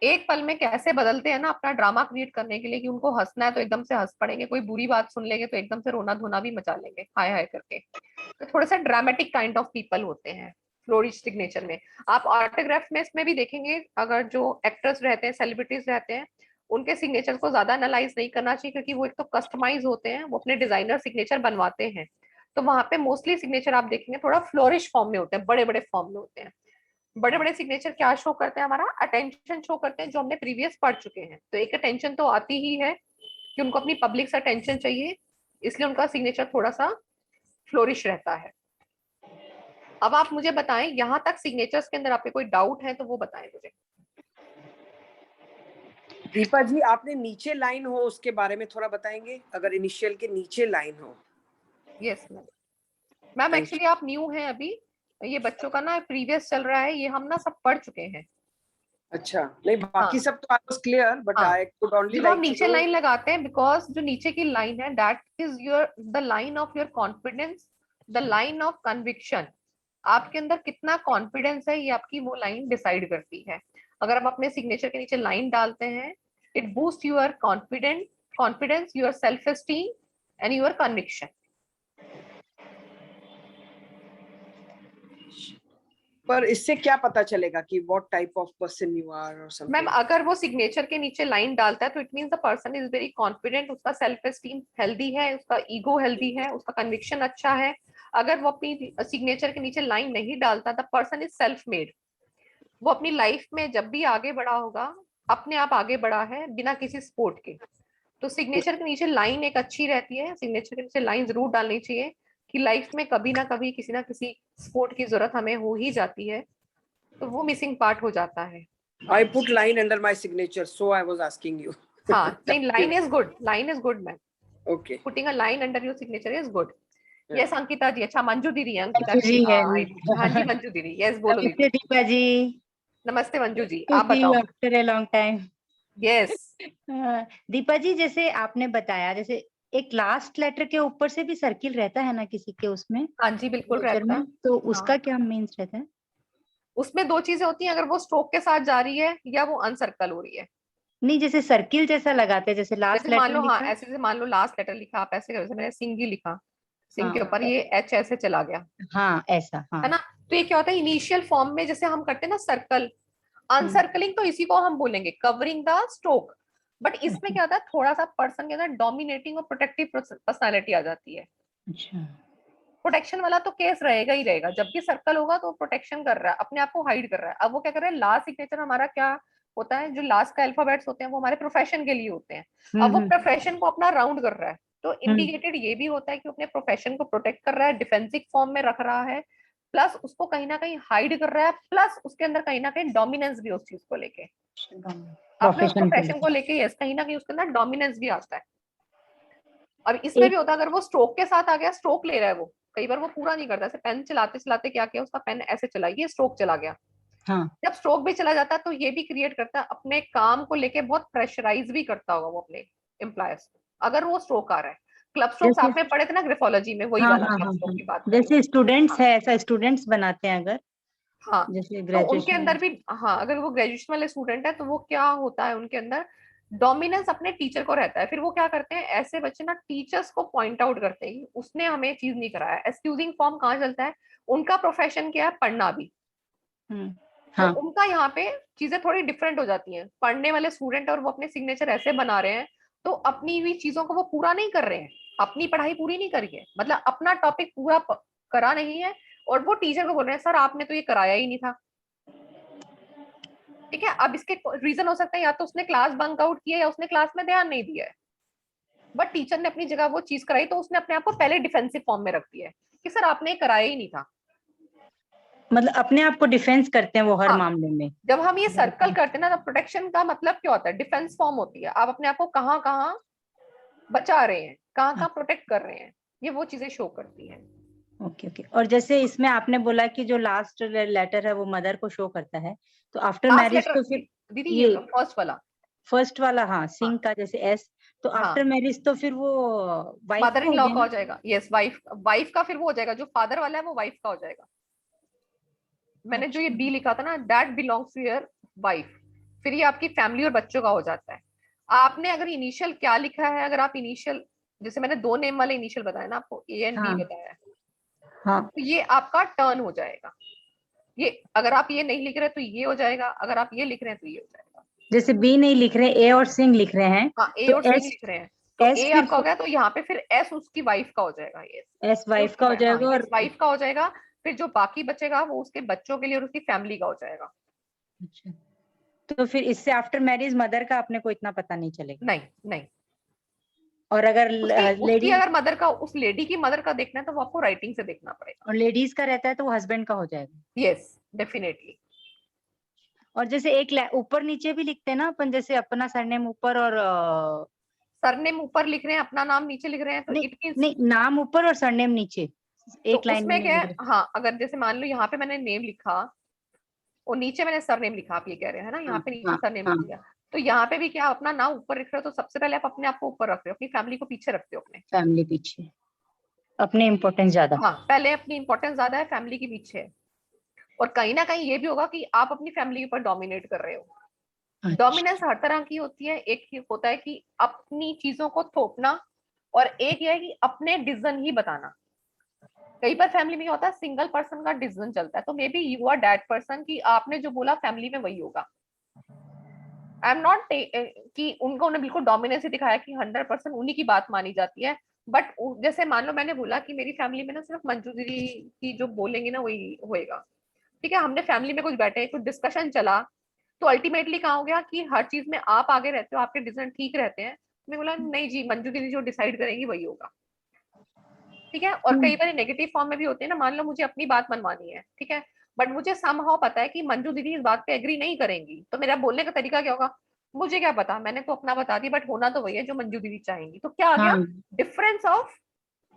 एक पल में कैसे बदलते हैं ना अपना ड्रामा क्रिएट करने के लिए, कि उनको हंसना है तो एकदम से हंस पड़ेंगे, कोई बुरी बात सुन लेंगे तो एकदम से रोना धोना भी मचा लेंगे हाय हाय करके। तो थोड़े से ड्रामेटिक काइंड ऑफ पीपल होते हैं फ्लोरिश सिग्नेचर में। आप ऑटोग्राफ में इसमें भी देखेंगे, अगर जो एक्टर्स रहते हैं, सेलिब्रिटीज रहते हैं, उनके सिग्नेचर को ज्यादा एनालाइज नहीं करना चाहिए, क्योंकि वो एक तो कस्टमाइज होते हैं, वो अपने डिजाइनर सिग्नेचर बनवाते हैं। तो वहां पे मोस्टली सिग्नेचर आप देखेंगे थोड़ा फ्लोरिश फॉर्म में होते हैं, बड़े बड़े फॉर्म में होते हैं। बड़े बड़े सिग्नेचर क्या शो करते हैं, हमारा अटेंशन शो करते हैं, जो हमने प्रीवियस पढ़ चुके हैं। तो एक अटेंशन तो आती ही है कि उनको अपनी पब्लिक से अटेंशन चाहिए, इसलिए उनका सिग्नेचर थोड़ा सा फ्लोरिश रहता है। अब आप मुझे बताएं, यहां तक सिग्नेचर्स के अंदर आपके कोई डाउट है तो वो बताएं मुझे। दीपा जी, आपने नीचे लाइन हो उसके बारे में थोड़ा बताएंगे, अगर इनिशियल के नीचे लाइन हो। यस मैम, एक्चुअली आप न्यू हैं अभी, ये बच्चों का ना प्रीवियस चल रहा है, ये हम ना सब पढ़ चुके हैं। अच्छा, नहीं बाकी सब तो I was clear, but I could only जो हम लाइक नीचे लाइन लगाते हैं, बिकॉज जो नीचे की लाइन है that is your the line of your confidence, the line of conviction. आपके अंदर कितना कॉन्फिडेंस है, ये आपकी वो लाइन डिसाइड करती है। अगर आप अपने सिग्नेचर के नीचे लाइन डालते हैं, it boost your confidence, your self esteem and your conviction. पर इससे क्या पता चलेगा कि what type of person you are और समथिंग? मैम, अगर वो सिग्नेचर के नीचे लाइन डालता है तो it means the person is very confident, उसका सेल्फ एस्टीम हेल्दी है, उसका ईगो हेल्दी है, उसका कन्विक्शन अच्छा है। अगर वो अपनी सिग्नेचर के नीचे लाइन नहीं डालता, the person is self made, वो अपनी लाइफ में जब भी आगे बढ़ा होगा, अपने आप आगे बढ़ा है बिना किसी सपोर्ट के। तो सिग्नेचर के नीचे लाइन एक अच्छी रहती है, सिग्नेचर के नीचे लाइन जरूर डालनी चाहिए, कि लाइफ में कभी ना कभी किसी ना किसी सपोर्ट की जरूरत हमें हो ही जाती है, तो वो मिसिंग पार्ट हो जाता है। I put line under my signature, so I was asking you. हाँ, नहीं, line is good, line is good ma'am, Okay. putting a line under your signature is good. Yes Ankita ji, अच्छा मंजू दीदी है, अंकिता मंजू जी है। हाँ जी मंजू दीदी, यस बोलो नमस्ते दीदी। दीपा जी। नमस्ते मंजू जी, To आप see you बताओ। after a long time. Yes Deepa ji, जैसे आपने बताया, जैसे एक लास्ट लेटर के ऊपर से भी सर्किल रहता है ना किसी के उसमें, हाँ जी बिल्कुल signature रहता है। में, तो उसका हाँ। क्या मीन्स रहता है? उसमें दो चीजें होती हैं, अगर वो स्ट्रोक के साथ जा रही है या वो अनसर्कल हो रही है। नहीं, जैसे सर्किल जैसा लगाते हैं, जैसे लास्ट जैसे मान लेटर लो, हाँ लिखा। ऐसे जैसे मान लो लास्ट लेटर लिखा, आप ऐसे करो, जैसे मैंने सिंह ही लिखा, सिंह के हाँ, ऊपर ये एच ऐसे चला गया, हाँ ऐसा, हाँ। है ना। तो ये क्या होता है, इनिशियल फॉर्म में जैसे हम करते हैं ना सर्कल, अनसर्कलिंग तो इसी को हम बोलेंगे कवरिंग द स्ट्रोक। बट इसमें क्या होता है, थोड़ा सा पर्सन के अंदर डोमिनेटिंग और प्रोटेक्टिव पर्सनालिटी आ जाती है। अच्छा। प्रोटेक्शन वाला तो केस रहेगा ही रहेगा, जब भी सर्कल होगा तो प्रोटेक्शन कर रहा है, अपने आप को हाइड कर रहा है। अब वो क्या कर रहा है, लास्ट सिग्नेचर हमारा क्या होता है, जो लास्ट का अल्फाबेट्स होते हैं वो हमारे प्रोफेशन के लिए होते हैं। अब वो प्रोफेशन को अपना राउंड कर रहा है, तो इंडिकेटेड ये भी होता है कि अपने प्रोफेशन को प्रोटेक्ट कर रहा है, डिफेंसिव फॉर्म में रख रहा है, प्लस उसको कहीं ना कहीं हाइड कर रहा है, प्लस उसके अंदर कहीं ना कहीं डोमिनेंस भी उस चीज को लेके, अपने उस प्रोफेशन को लेके, यस कहीं ना कहीं उसके अंदर डोमिनेंस भी आता है। अब इसमें भी होता है, अगर वो स्ट्रोक के साथ आ गया, स्ट्रोक ले रहा है वो, कई बार वो पूरा नहीं करता, पेन चलाते चलाते क्या किया, उसका पेन ऐसे चला, ये स्ट्रोक चला गया। हाँ। जब स्ट्रोक भी चला जाता है तो ये भी क्रिएट करता है, अपने काम को लेके बहुत प्रेशराइज भी करता होगा वो अपने एम्प्लॉयर्स को, अगर वो स्ट्रोक आ रहा है। क्लब स्ट्रोक्स जैसे, आपने पढ़े थे ना ग्रिफोलॉजी में, वही हाँ वाला हाँ क्लब हाँ स्ट्रोक की हाँ, बात कर रही हूँ। जैसे स्टूडेंट्स हाँ है, ऐसा स्टूडेंट्स बनाते हैं अगर, हाँ, जैसे तो उनके ग्रेजुएशन अंदर भी, हाँ अगर वो ग्रेजुएशन वाले स्टूडेंट है तो वो क्या होता है उनके अंदर, डोमिनेंस अपने टीचर को रहता है। फिर वो क्या करते हैं, ऐसे बच्चे ना टीचर्स को पॉइंट आउट करते हैं, उसने हमें ये चीज नहीं कराया। एक्सक्यूजिंग फॉर्म कहाँ चलता है, उनका प्रोफेशन क्या है, पढ़ना भी। तो हाँ उनका यहाँ पे चीजें थोड़ी डिफरेंट हो जाती हैं। पढ़ने वाले स्टूडेंट और वो अपने सिग्नेचर ऐसे बना रहे हैं, तो अपनी भी चीजों को वो पूरा नहीं कर रहे हैं, अपनी पढ़ाई पूरी नहीं करी है, मतलब अपना टॉपिक पूरा करा नहीं है, और वो टीचर को बोल रहे हैं सर आपने तो ये कराया ही नहीं था। ठीक है, अब इसके रीजन हो सकते हैं, या तो उसने क्लास बंक आउट किया या उसने क्लास में ध्यान नहीं दिया है, बट टीचर ने अपनी जगह वो चीज कराई, तो उसने अपने आप को पहले डिफेंसिव फॉर्म में रख दिया है कि सर आपने ये कराया ही नहीं था। मतलब अपने आप को डिफेंस करते हैं वो हर हाँ, मामले में। जब हम ये सर्कल करते हैं ना, तो प्रोटेक्शन का मतलब क्या होता है, डिफेंस फॉर्म होती है, आप अपने आप को कहाँ कहाँ बचा रहे हैं, कहाँ कहाँ प्रोटेक्ट कर रहे हैं, ये वो चीजें शो करती हैं। Okay okay. और जैसे इसमें आपने बोला कि जो लास्ट लेटर है वो मदर को शो करता है, तो आफ्टर लास्ट मैरिज लेटर तो फिर दीदी ये ये फर्स्ट वाला, फर्स्ट वाला, हाँ सिंह का जैसे एस, तो हाँ, आफ्टर मैरिज तो फिर वो वाइफ मदर का इन हो लॉ गया का हो ना? जाएगा। यस, वाइफ, वाइफ का फिर वो हो जाएगा, जो फादर वाला है वो वाइफ का हो जाएगा। मैंने जो ये अच्छा बी लिखा था ना, that belongs to your wife, फिर ये आपकी फैमिली और बच्चों का हो जाता है। आपने अगर इनिशियल क्या लिखा है, अगर आप इनिशियल, जैसे मैंने 2 नेम वाले इनिशियल बताया ना आपको, ए एंड बी हाँ बताया है, हाँ। तो ये आपका टर्न हो जाएगा। ये अगर आप ये नहीं लिख रहे तो ये हो जाएगा, अगर आप ये लिख रहे हैं तो ये हो जाएगा। जैसे बी नहीं लिख रहे, ए और सिंह लिख रहे हैं, हाँ, ए तो और सिंह एस, लिख रहे हैं, तो एस ए फिर आपका हो गया, तो यहाँ पे फिर एस उसकी वाइफ का हो जाएगा। यस, एस वाइफ का हो हाँ, जाएगा। एस और वाइफ का हो जाएगा। फिर जो बाकी बचेगा वो उसके बच्चों के लिए और उसकी फैमिली का हो जाएगा। अच्छा, तो फिर इससे आफ्टर मैरिज मदर का अपने को इतना पता नहीं चलेगा। नहीं नहीं, और अगर उसकी लेडीज, अगर मदर का, उस लेडी की मदर का देखना है तो वो आपको राइटिंग से देखना पड़ेगा। और लेडीज का रहता है तो वो हस्बैंड का हो जाएगा। Yes, definitely. और जैसे एक ऊपर नीचे भी लिखते हैं ना अपन, जैसे अपना सरनेम ऊपर और सरनेम ऊपर लिख रहे हैं, अपना नाम नीचे लिख रहे हैं, तो नहीं इट मींस, नहीं, नाम ऊपर और सरनेम नीचे, तो एक लाइन में उसमें नहीं क्या लिख है, रहे। हाँ, अगर जैसे मान लो यहाँ पे मैंने नेम लिखा और नीचे मैंने सरनेम लिखा, आप ये कह रहे हैं ना, हाँ यहाँ पे नीचे हाँ सरनेम हाँ, लिख दिया, तो यहाँ पे भी क्या आप अपना नाम ऊपर लिख रहे हो, तो सबसे पहले आप अपने आप को ऊपर रख रहे हो, अपनी फैमिली को पीछे रखते हो अपने। फैमिली पीछे, अपने इम्पोर्टेंस ज्यादा। हाँ, पहले अपनी इंपॉर्टेंस ज्यादा है, फैमिली के पीछे है। और कहीं ना कहीं ये भी होगा कि आप अपनी फैमिली के ऊपर डोमिनेट कर रहे हो। अच्छा, डोमिनेंस हर तरह की होती है, एक ही होता है कि अपनी चीजों को थोपना, और एक ये है कि अपने डिसीजन ही बताना। कई बार फैमिली में होता है सिंगल पर्सन का डिसीजन चलता है, तो maybe you are that person कि आपने जो बोला फैमिली में वही होगा। आई एम नॉट कि उनको उन्हें बिल्कुल डोमिनेंस ही दिखाया कि 100% उन्हीं की बात मानी जाती है, बट जैसे मान लो मैंने बोला कि मेरी फैमिली में ना सिर्फ मंजू दीदी की जो बोलेंगे ना वही होएगा। ठीक है, हमने फैमिली में कुछ बैठे, कुछ डिस्कशन चला, तो अल्टीमेटली कहा हो गया कि हर चीज में आप आगे रहते हो, आपके डिसीजन ठीक रहते हैं। मैं बोला नहीं जी, मंजू दीदी जो डिसाइड करेंगी वही होगा। ठीक है, और कई बार नेगेटिव फॉर्म में भी होते हैं ना, मान लो मुझे अपनी बात मनवानी है, ठीक है, बट मुझे समहाउ पता है कि मंजू दीदी इस बात पे एग्री नहीं करेंगी, तो मेरा बोलने का तरीका क्या होगा, मुझे क्या पता, मैंने तो अपना बता दी, बट होना तो वही है जो मंजू दीदी चाहेंगी। तो क्या आ गया, हाँ difference of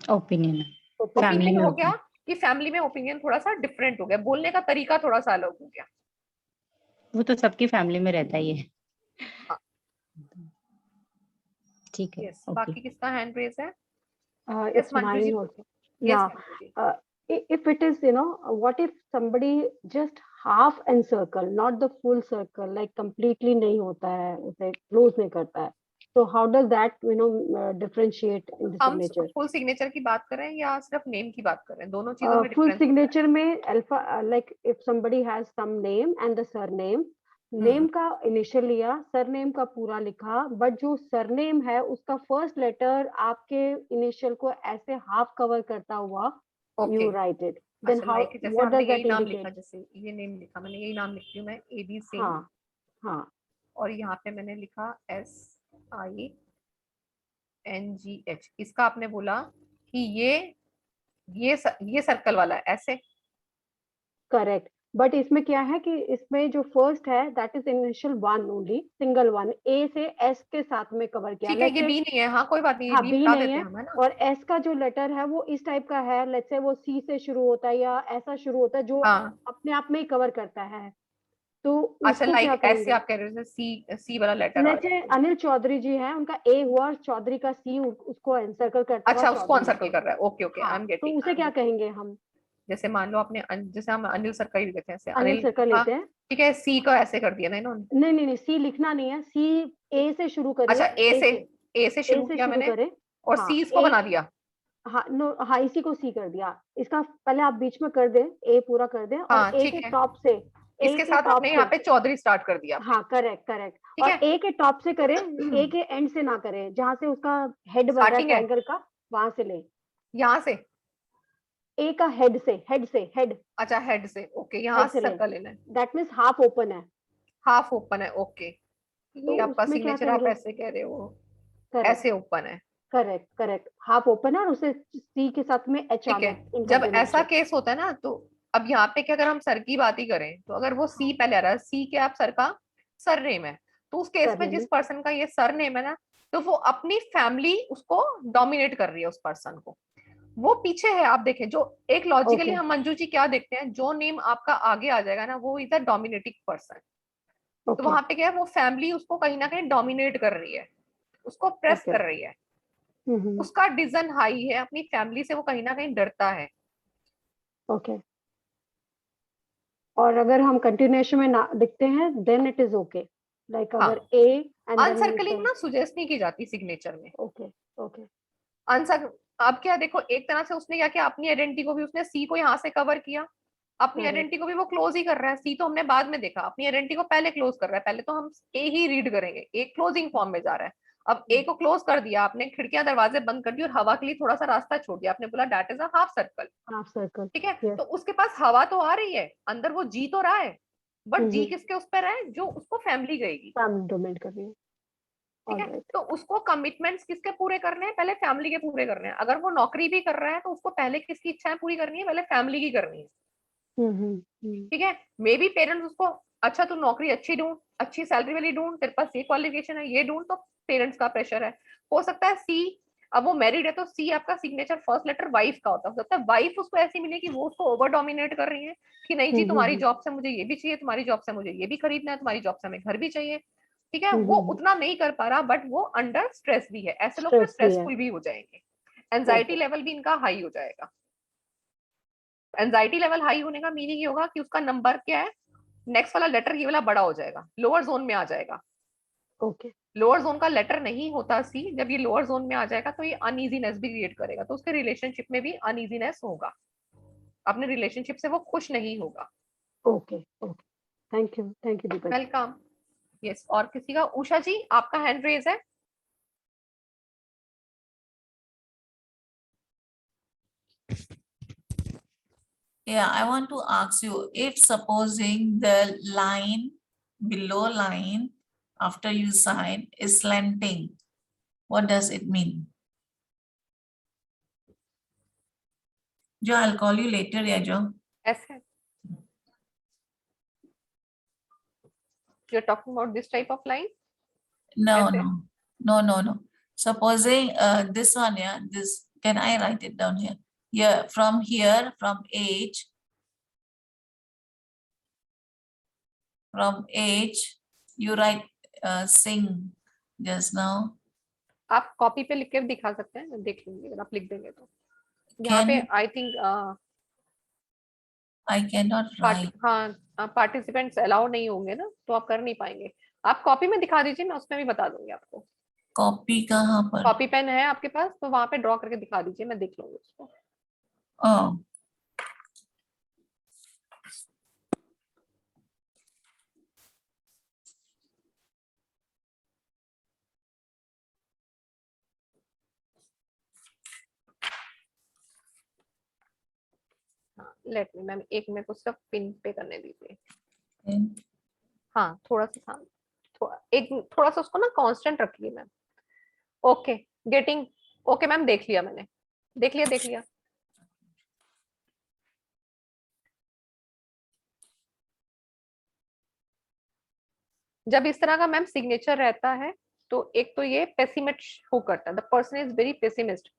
opinion, family opinion में हो गया, opinion। कि फैमिली में ओपिनियन थोड़ा सा डिफरेंट हो गया, बोलने का तरीका थोड़ा सा अलग हो गया। वो तो सबकी फैमिली में रहता ही है। हाँ, ठीक है, यस, ओके। बाकी किसका हैंड रेज है? Yes, It's Manju ji. mine also. Yes, Yeah. Manju ji. If it is, what if somebody just half encircle, not the full circle, like completely नहीं होता है, उसे close नहीं करता है. So how does that, differentiate in the हम signature? Full signature की बात कर रहे हैं या सिर्फ नेम की बात कर रहे हैं? दोनों चीजों में Full डिफरेंस होता है। signature में alpha, like if somebody has some name and the surname, name का इनिशियल लिया, सरनेम का पूरा लिखा, बट जो सरनेम है उसका फर्स्ट लेटर आपके इनिशियल को ऐसे हाफ कवर करता हुआ okay, you write it, then अच्छा, how, लाइक जैसे what हमने does यही that नाम लिखा, indicate? जैसे ये नेम लिखा, मैंने यही नाम लिखती हूँ मैं, AB सिंह, हाँ हाँ और यहाँ पे मैंने लिखा SINGH। इसका आपने बोला कि ये सर्कल वाला है ऐसे। करेक्ट, बट इसमें क्या है कि इसमें जो फर्स्ट है that is initial one only, single one, A से एस के साथ में कवर किया, ठीक है, लेट्स ये से बी नहीं है, हाँ कोई बात नहीं, ये हाँ बी बी हटा नहीं देते है, हैं हम, है ना। और एस का जो लेटर है वो इस टाइप का है, लेट्स से वो सी से शुरू होता है या ऐसा शुरू होता है जो हाँ, अपने आप में ही कवर करता है, तो अच्छा, उसको क्या लाइक ऐसे कहेंगे? आप कह रहे हो, सी वाला लेटर आ लेट्स से जाए। अनिल चौधरी जी हैं, उनका ए हुआ और चौधरी का सी उसको एनसर्कल करता हुआ अच्छा, उसको चौधरी, अनसर्कल कर रहा है, ओके ओके, आई हाँ, एम तो गेटिंग, उसे क्या कहेंगे हम? जैसे मान लो आपने जैसे हम अनिल सर का ही लिखते हैं, जैसे अनिल अनिल सर्कल लिखा, लेते हैं, ठीक है, सी को ऐसे कर दिया ना इन्होंने। नहीं नहीं नहीं, सी लिखना नहीं है, सी ए से शुरू करिए। अच्छा ए से शुरू किया मैंने करें। और हाँ, सी इसको बना दिया। हाँ, नो, हाँ, इसी को सी कर दिया। इसका पहले आप बीच में कर दें, ए पूरा कर दें, और हाँ ए ठीक के है, टॉप से, ए इसके के साथ टॉप आपने यहाँ से, पे चौधरी स्टार्ट कर दिया आपने। हाँ, करेक्ट करेक्ट, ठीक और है, ए के टॉप से करें, ए के एंड से ना करें, जहाँ से उसका हेड बन रहा है स्टार्टिंग है ट्रायंगल का, वहां से ले। यहाँ से। ए का हेड से, हेड अच्छा हेड से, ओके, यहाँ हेड से से ले। सर्कल लेना है, दैट मीन्स हाफ ओपन है। हाफ ओपन है, ओके। तो ये आपका उसमें क्या सिग्नेचर आप करेंगे? ऐसे कह रहे हो, करेक्ट ऐसे ओपन है, करेक्ट करेक्ट, हाफ ओपन है, और उसे सी के साथ में एच ठीक आना है। है इन जब ऐसा कंटिन्यूशन। केस होता है ना, तो अब यहाँ पे क्या, अगर हम सर की बात ही करें, तो अगर वो सी पहले आ रहा है, सी के आप सर का सर नेम है, तो उस केस में जिस पर्सन का ये सर नेम है ना, तो वो अपनी फैमिली उसको डोमिनेट कर रही है, उस पर्सन को, वो पीछे है। आप देखें, जो एक लॉजिकली Okay. हम मंजू जी क्या देखते हैं, जो नेम आपका आगे आ जाएगा ना, वो इज अ डोमिनेटिंग पर्सन। तो ओके वहां पे क्या है, वो फैमिली उसको कहीं ना कहीं डोमिनेट कर रही है, उसको प्रेस ओके, कर रही है, उसका डिजन हाई है, अपनी फैमिली से वो कहीं ना कहीं डरता है। ओके। और अगर हम कंटिन्यूएशन में ना दिखते हैं, then it is okay, like हाँ, अगर ए एंड देन अनसर्कलिंग ना सुजेस्ट नहीं की जाती सिग्नेचर में। ओके ओके अनसर अब क्या, देखो एक तरह से उसने क्या किया, अपनी आइडेंटिटी को भी उसने सी को यहाँ से कवर किया, अपनी करेक्ट, आइडेंटिटी को भी वो क्लोज ही कर रहा है। सी तो हमने बाद में देखा, अपनी आइडेंटिटी को पहले क्लोज कर रहा है, पहले तो हम ए ही रीड करेंगे, ए क्लोजिंग फॉर्म में जा रहा है। अब ए को क्लोज कर दिया आपने, खिड़कियां दरवाजे बंद कर दी और हवा के लिए थोड़ा सा रास्ता छोड़ दिया, आपने बोला that is a half circle. Half circle, ठीक है, यस, तो उसके पास हवा तो आ रही है, अंदर वो जी तो रहा है, बट जी किसके उस पर है, जो उसको फैमिली गएगी। फैमिली डोमेन कर रही है। ठीक है, ऑलराइट, तो उसको कमिटमेंट्स किसके पूरे करने हैं, पहले फैमिली के पूरे करने हैं। अगर वो नौकरी भी कर रहा है, तो उसको पहले किसकी इच्छाएं पूरी करनी है, पहले फैमिली की करनी है। ठीक है, मे बी पेरेंट्स उसको, अच्छा तू नौकरी अच्छी ढूंढ, अच्छी सैलरी वाली ढूंढ, तेरे पास ये क्वालिफिकेशन है, ये ढूंढ, तो पेरेंट्स का प्रेशर है। हो सकता है सी, अब वो मैरिड है तो सी आपका सिग्नेचर फर्स्ट लेटर वाइफ का होता है, हो सकता है वाइफ उसको ऐसी मिले कि वो उसको ओवर डोमिनेट कर रही है, कि नहीं जी तुम्हारी जॉब से मुझे ये भी चाहिए, तुम्हारी जॉब से मुझे ये भी खरीदना है, तुम्हारी जॉब से हमें घर भी चाहिए। ठीक है, वो उतना नहीं कर पा रहा, बट वो अंडर स्ट्रेस भी है, ऐसे लोग फिर स्ट्रेस भी है, स्ट्रेसफुल भी हो जाएंगे, एंजाइटी लेवल भी इनका हाई हो जाएगा। एंजाइटी लेवल हाई होने का मीनिंग ये होगा कि उसका नंबर क्या है, नेक्स्ट वाला लेटर ये वाला बड़ा हो जाएगा, लोअर जोन में आ जाएगा। ओके लोअर जोन का लेटर नहीं होता सी, जब ये लोअर जोन में आ जाएगा तो ये अनइजीनेस भी क्रिएट करेगा, तो उसके रिलेशनशिप में भी अनइजीनेस होगा, अपने रिलेशनशिप से वो खुश नहीं होगा। Okay okay, thank you Deepak. Welcome. Yes, और किसी का, उषा जी आपका हैंड रेज है। Yeah, I want to ask you, if supposing the line, below line, after you sign is slanting, what does it mean? Jo, I'll call you later, yeah, Jo. ऐसे you're talking about this type of line? No, ऐसे? no. Supposing this one, yeah, this, can I write it down here? Yeah, from here, from age, you write sing just now. आप copy पे लिख के दिखा सकते हैं, देख लेंगे अगर आप लिख देंगे तो। यहाँ पे I think I cannot write. हाँ, पार्टिसिपेंट्स अलाउ नहीं होंगे ना, तो आप कर नहीं पाएंगे। आप कॉपी में दिखा दीजिए, मैं उसमें भी बता दूंगी आपको। कॉपी कहाँ पर? कॉपी पेन है आपके पास, तो वहां पे ड्रॉ करके दिखा दीजिए, मैं देख लूंगी उसको। Oh. लेट मी मैम, एक मेरे को सिर्फ पिन पे करने दीजिए। Then हाँ, थोड़ा सा सामने, थोड़ा सा उसको ना कांस्टेंट रखिए ma'am. Okay, getting, okay ma'am, देख लिया मैंने, देख लिया। जब इस तरह का मैम सिग्नेचर रहता है, तो एक तो ये पेसिमिस्ट शो करता है, the person is very pessimist,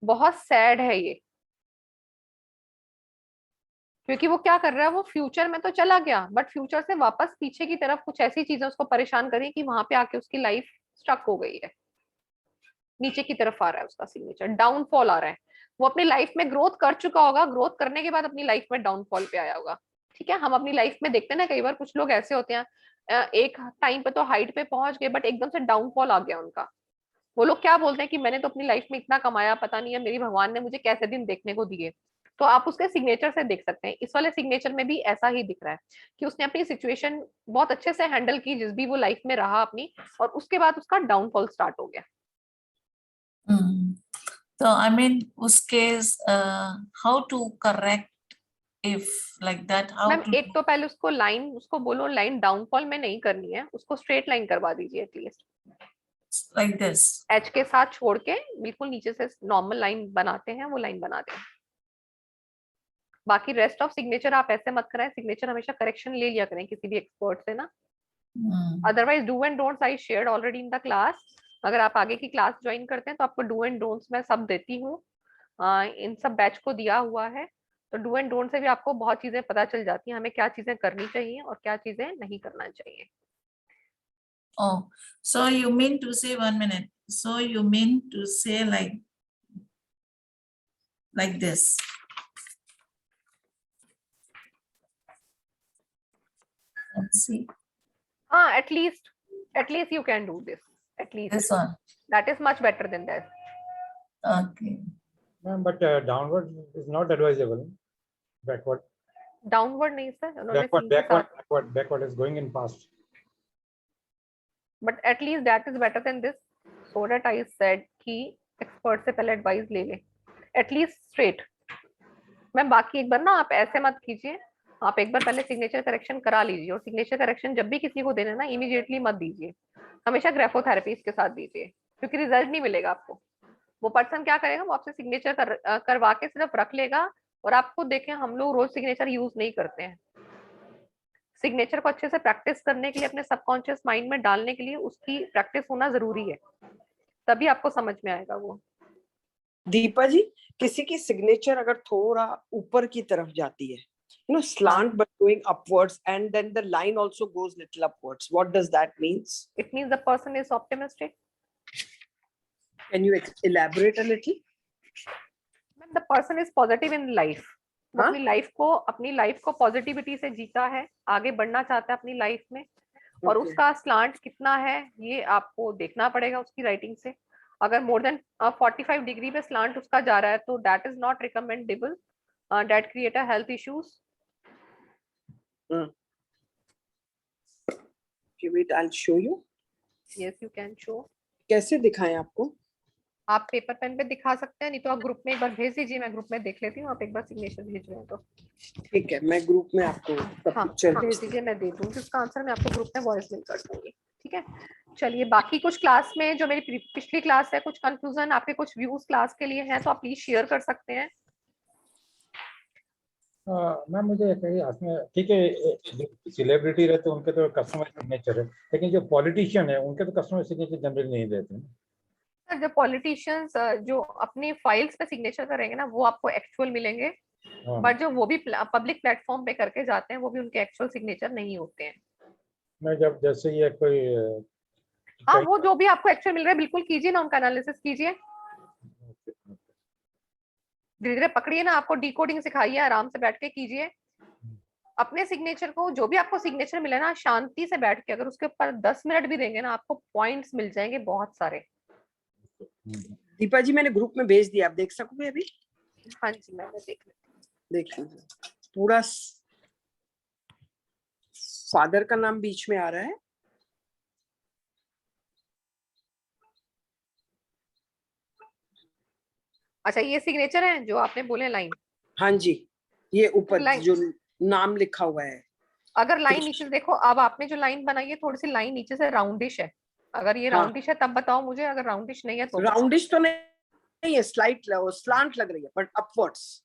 बहुत सैड है ये, क्योंकि वो क्या कर रहा है, वो फ्यूचर में तो चला गया, बट फ्यूचर से वापस पीछे की तरफ कुछ ऐसी चीजें उसको परेशान करी कि वहां पे आके उसकी लाइफ स्टक हो गई है, नीचे की तरफ आ रहा है उसका सिग्नेचर, डाउनफॉल आ रहा है। वो अपनी लाइफ में ग्रोथ कर चुका होगा, ग्रोथ करने के बाद अपनी लाइफ में डाउनफॉल पे आया होगा। ठीक है, हम अपनी लाइफ में देखते हैं ना, कई बार कुछ लोग ऐसे होते हैं, एक टाइम पे तो हाइट पे पहुंच गए, बट एकदम से डाउनफॉल आ गया उनका। वो लोग क्या बोलते हैं कि मैंने तो अपनी लाइफ में इतना कमाया, पता नहीं है मेरी भगवान ने मुझे कैसे दिन देखने को दिए। तो आप उसके सिग्नेचर से देख सकते हैं। इस वाले सिग्नेचर में भी ऐसा ही दिख रहा है कि उसने अपनी सिचुएशन बहुत अच्छे से हैंडल की, जिस भी वो लाइफ में रहा अपनी, और उसके बाद उसका डाउनफॉल स्टार्ट हो गया। So I mean, उसके how to correct if like that? How ma'am to एक तो पहले उसको लाइन, उसको बोलो लाइन डाउनफॉल में नहीं करनी है, उसको स्ट्रेट लाइन करवा दीजिए एटलीस्ट। like this? एच के साथ छोड़ के बिल्कुल नीचे से नॉर्मल लाइन बनाते हैं, वो लाइन बना दें। बाकी रेस्ट ऑफ सिग्नेचर आप ऐसे मत कराएं, सिग्नेचर हमेशा करेक्शन ले लिया करें किसी भी एक्सपर्ट से ना। Otherwise do and don'ts I shared already in the class. अगर आप आगे की क्लास ज्वाइन करते हैं तो आपको डू एंड डोंट्स मैं सब देती हूँ, इन सब बैच को दिया हुआ है। तो डू एंड डोंट से भी आपको बहुत चीजें पता चल जाती हैं, हमें क्या चीजें करनी चाहिए और क्या चीजें नहीं करना चाहिए। Oh, so you mean to say 1 minute. So you mean to say like this. Let's see. हाँ, at least you can do this. At least This one. that is much better than that. Okay. Ma'am, but downward is not advisable. Backward. Downward नहीं sir, उन्होंने Backward is going in past. But at least that is better than this. So that I said कि expert से पहले advice ले ले, at least straight। Ma'am बाकी एक बार ना आप ऐसे मत कीजिए, आप एक बार पहले सिग्नेचर करेक्शन करा लीजिए, और सिग्नेचर करेक्शन जब भी किसी को देना ना इमीडिएटली मत दीजिए, हमेशा ग्राफोथेरेपी के साथ दीजिए, क्योंकि रिजल्ट नहीं मिलेगा आपको। वो पर्सन क्या करेगा, वो आपसे सिग्नेचर करवा के सिर्फ रख लेगा, और आपको देखें हम लोग रोज सिग्नेचर यूज नहीं करते हैं। सिग्नेचर को अच्छे से प्रैक्टिस करने के लिए, अपने सबकॉन्शियस माइंड में डालने के लिए उसकी प्रैक्टिस होना जरूरी है, तभी आपको समझ में आएगा वो। दीपा जी, किसी की सिग्नेचर अगर थोड़ा ऊपर की तरफ जाती है, you know, slant but going upwards, and then the line also goes little upwards, what does that means? It means the person is optimistic. Can you elaborate a little? The person is positive in life. वो अपनी life को positivity से जीता है, आगे बढ़ना चाहता है अपनी लाइफ में, और उसका स्लांट कितना है ये आपको देखना पड़ेगा उसकी राइटिंग से। अगर मोर देन 45 डिग्री पे स्लांट उसका जा रहा है तो that is not recommendable, that create a health issues. Wait, I'll show you. Yes, you can show. कैसे दिखाएं आपको? आप पेपर पेन पे दिखा सकते हैं, नहीं तो आप ग्रुप में एक बार भेज दीजिए, मैं ग्रुप में देख लेती हूँ, आप एक बार सिग्नेचर भेज रहे हैं तो। ठीक है, मैं ग्रुप में आपको हाँ, भेज दीजिए, मैं दे दूंगी उसका आंसर, मैं आपको ग्रुप में वॉइस मेल कर दूंगी। ठीक है, चलिए बाकी कुछ क्लास में जो मेरी पिछली क्लास है, कुछ कंफ्यूजन आपके कुछ व्यूज क्लास के लिए हैं तो आप प्लीज शेयर कर सकते हैं। मैम मुझे कहीं इसमें ठीक है, सेलिब्रिटी रहते हैं उनके तो कस्टमर सिग्नेचर है, लेकिन जो पॉलिटिशियन है उनके तो कस्टमर सिग्नेचर जनरली नहीं देते हैं। सर जो पॉलिटिशियंस जो अपनी फाइल्स पे सिग्नेचर करेंगे ना वो आपको एक्चुअल मिलेंगे, बट जो वो भी पब्लिक प्लेटफॉर्म पे करके जाते हैं वो भी उनके एक्चुअल सिग्नेचर नहीं होते हैं। मैं जब जैसे ये कोई हाँ, वो जो भी आपको एक्चुअल मिल रहा है बिल्कुल कीजिए ना, उनका एनालिसिस कीजिए, धीरे धीरे पकड़िए ना, आपको डिकोडिंग सिखाइए, आराम से बैठ के कीजिए अपने सिग्नेचर को। जो भी आपको सिग्नेचर मिले ना, शांति से बैठ के अगर उसके ऊपर 10 मिनट भी देंगे ना, आपको पॉइंट्स मिल जाएंगे बहुत सारे। दीपा जी, मैंने ग्रुप में भेज दिया, आप देख सकोगे अभी? हाँ जी, मैं देख लेती देख लीजिए, पूरा फादर का नाम बीच में आ रहा है। अच्छा, ये सिग्नेचर है जो आपने बोले लाइन? हाँ जी, ये ऊपर लाइन जो नाम लिखा हुआ है। अगर लाइन नीचे से देखो, अब आपने जो लाइन बनाई है थोड़ी सी लाइन नीचे से राउंडिश है, अगर ये राउंडिश है तब बताओ मुझे, अगर राउंडिश नहीं है तो राउंडिश तो नहीं है, स्लाइट स्लांट लग रही है, but upwards.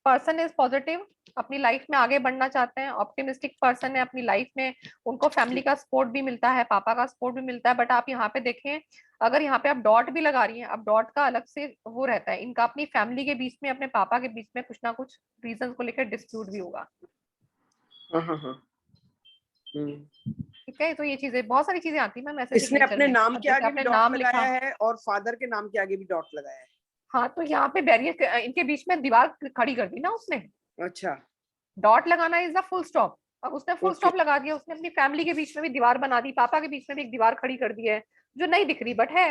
Person is positive, अपनी लाइफ में आगे बढ़ना चाहते हैं, ऑप्टिमिस्टिक पर्सन है अपनी लाइफ में, उनको फैमिली का सपोर्ट भी मिलता है, पापा का सपोर्ट भी मिलता है। बट आप यहाँ पे देखें, अगर यहाँ पे आप डॉट भी लगा रही हैं, अब डॉट का अलग से वो रहता है, इनका अपनी फैमिली के बीच में, अपने पापा के बीच में कुछ ना कुछ रीजन को लेकर डिस्प्यूट भी होगा। ठीक है, तो ये चीजें बहुत सारी चीजें आती है मैम ऐसे। इसने अपने नाम के आगे भी डॉट लगाया है और फादर के नाम के आगे भी डॉट लगाया है। हाँ, तो यहाँ पे बैरियर, इनके बीच में दीवार खड़ी कर दी ना उसने। अच्छा, डॉट लगाना इज द फुल स्टॉप, अब उसने फुल Okay. स्टॉप लगा दिया, उसने अपनी फैमिली के बीच में भी दीवार बना दी, पापा के बीच में भी एक दीवार खड़ी कर दी है जो नहीं दिख रही बट है।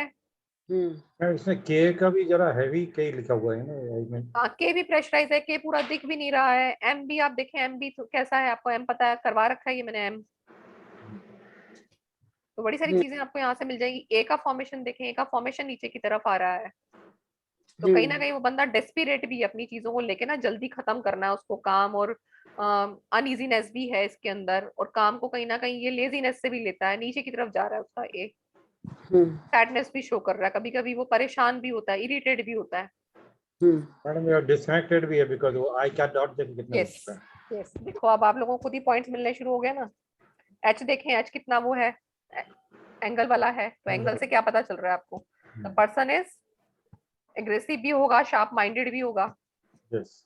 इसमें के का भी जरा हैवी के लिखा हुआ है ना, आई मीन हाँ, के भी प्रेशराइज है, के पूरा दिख भी नहीं रहा है। एम भी आप देखें, एम भी तो कैसा है, आपको एम पता है, करवा रखा है ये मैंने एम। तो बड़ी सारी चीजें आपको यहाँ से मिल जाएगी। ए का फॉर्मेशन देखें, ए का फॉर्मेशन नीचे की तरफ आ रहा है, तो कहीं ना कहीं वो बंदा डेस्पिरेट भी है अपनी चीजों को लेके ना, जल्दी खत्म करना है उसको काम, और अनइजीनेस भी है इसके अंदर, और काम को कहीं ना कहीं ये लेजीनेस से भी लेता है, नीचे की तरफ जा रहा है उसका ए। सैडनेस भी शो कर रहा है, कभी कभी वो परेशान भी होता है, इरिटेट भी होता है। मैडम ये डिस्कनेक्टेड भी है बिकॉज़ वो आई कैन डॉट देख कितना यस लिखता है। यस, देखो अब आप लोगों को खुद ही पॉइंट्स मिलने शुरू हो गए ना। एच देखें, एच कितना वो है, एंगल वाला है, तो एंगल से क्या पता चल रहा है आपको? द पर्सन इज एग्रेसिव भी होगा, शार्प माइंडेड भी होगा, यस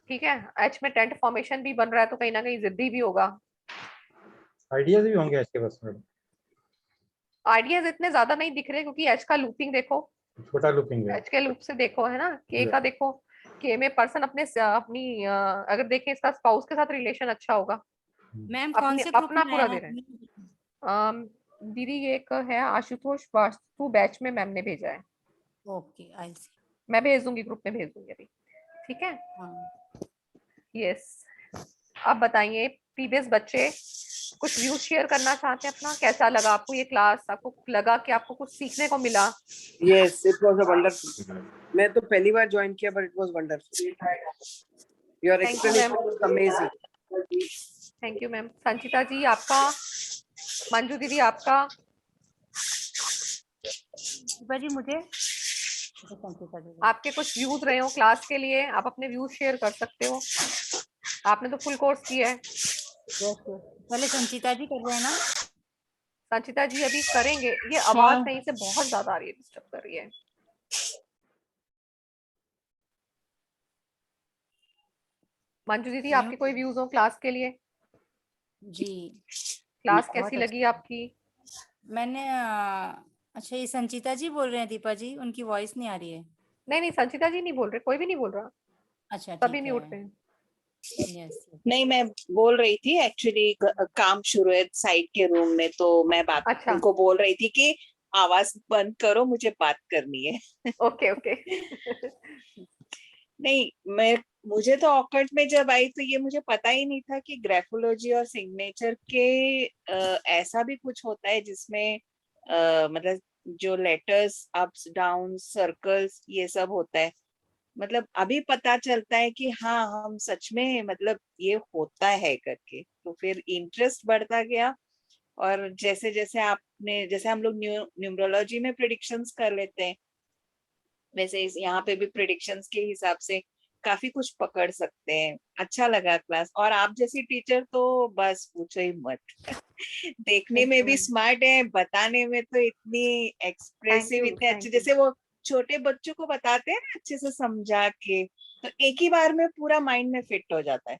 ठीक है। एच में टेंट फॉर्मेशन भी बन रहा है, तो कहीं ना कहीं जिद्दी भी होगा। आइडियाज भी होंगे इसके पास में, आइडियाज इतने ज्यादा नहीं दिख रहे क्योंकि एच का लूपिंग देखो, छोटा लूपिंग है। एच के लूप से देखो है ना, के का देखो, के में पर्सन अपनी अगर देखें इसका स्पाउस के साथ रिलेशन अच्छा होगा, मैम कौन अपने से ग्रुप अपना में पूरा आया दे रहे हैं। है? दीदी ये एक है आशुतोष वास्तु बैच में मैम ने भेजा है, ओके आई सी। मैं भेज दूंगी, ग्रुप में भेज दूंगी अभी, ठीक है। यस, अब बताइए प्रीवियस बच्चे कुछ व्यूज शेयर करना चाहते हैं अपना, कैसा लगा आपको ये क्लास? आपको लगा कि आपको कुछ सीखने को मिला? Yes, it was a wonderful. मैं तो पहली बार ज्वाइन किया, but it was wonderful. Your Thank you, explanation ma'am. was amazing. Thank you ma'am. Sanchita ji आपका, मंजू दीदी आपका, दीपा जी मुझे आपके कुछ व्यूज रहे हो क्लास के लिए, आप अपने व्यूज शेयर कर सकते हो। आपने तो फुल कोर्स किया है। पहले संचिता जी कर रहे हैं ना? संचिता जी अभी करेंगे। ये आवाज कहीं से बहुत ज्यादा आ रही है, डिस्टर्ब कर रही है। मंजू दीदी आपके कोई व्यूज हो क्लास के लिए? जी क्लास बहुत कैसी लगी अच्छा। आपकी? मैंने अच्छा ये संचिता जी बोल रहे हैं दीपा जी, उनकी वॉइस नहीं आ रही है। नहीं नहीं, संचिता जी नहीं बोल रहे, कोई भी नहीं बोल रहा, अच्छा सभी ठीक म्यूट है। पे हैं। यस नहीं, मैं बोल रही थी एक्चुअली, काम शुरू है साइड के रूम में, तो मैं बात अच्छा। उनको बोल रही थी कि आवाज बंद करो, मुझे बात करनी है। Okay okay. नहीं, मुझे तो ऑकर्ड में जब आई तो ये मुझे पता ही नहीं था कि ग्राफोलॉजी और सिग्नेचर के ऐसा भी कुछ होता है जिसमें मतलब जो लेटर्स अप्स डाउन सर्कल्स ये सब होता है। मतलब अभी पता चलता है कि हाँ, हम सच में मतलब ये होता है करके, तो फिर इंटरेस्ट बढ़ता गया। और जैसे जैसे हम लोग न्यूमरोलॉजी में प्रेडिक्शंस कर लेते हैं, वैसे यहाँ पे भी प्रेडिक्शंस के हिसाब से काफी कुछ पकड़ सकते हैं। अच्छा लगा क्लास, और आप जैसी टीचर तो बस पूछो ही मत। देखने में भी स्मार्ट है, बताने में तो इतनी एक्सप्रेसिव, इतने अच्छे, जैसे वो छोटे बच्चों को बताते हैं ना अच्छे से समझा के, तो एक ही बार में पूरा माइंड में फिट हो जाता है।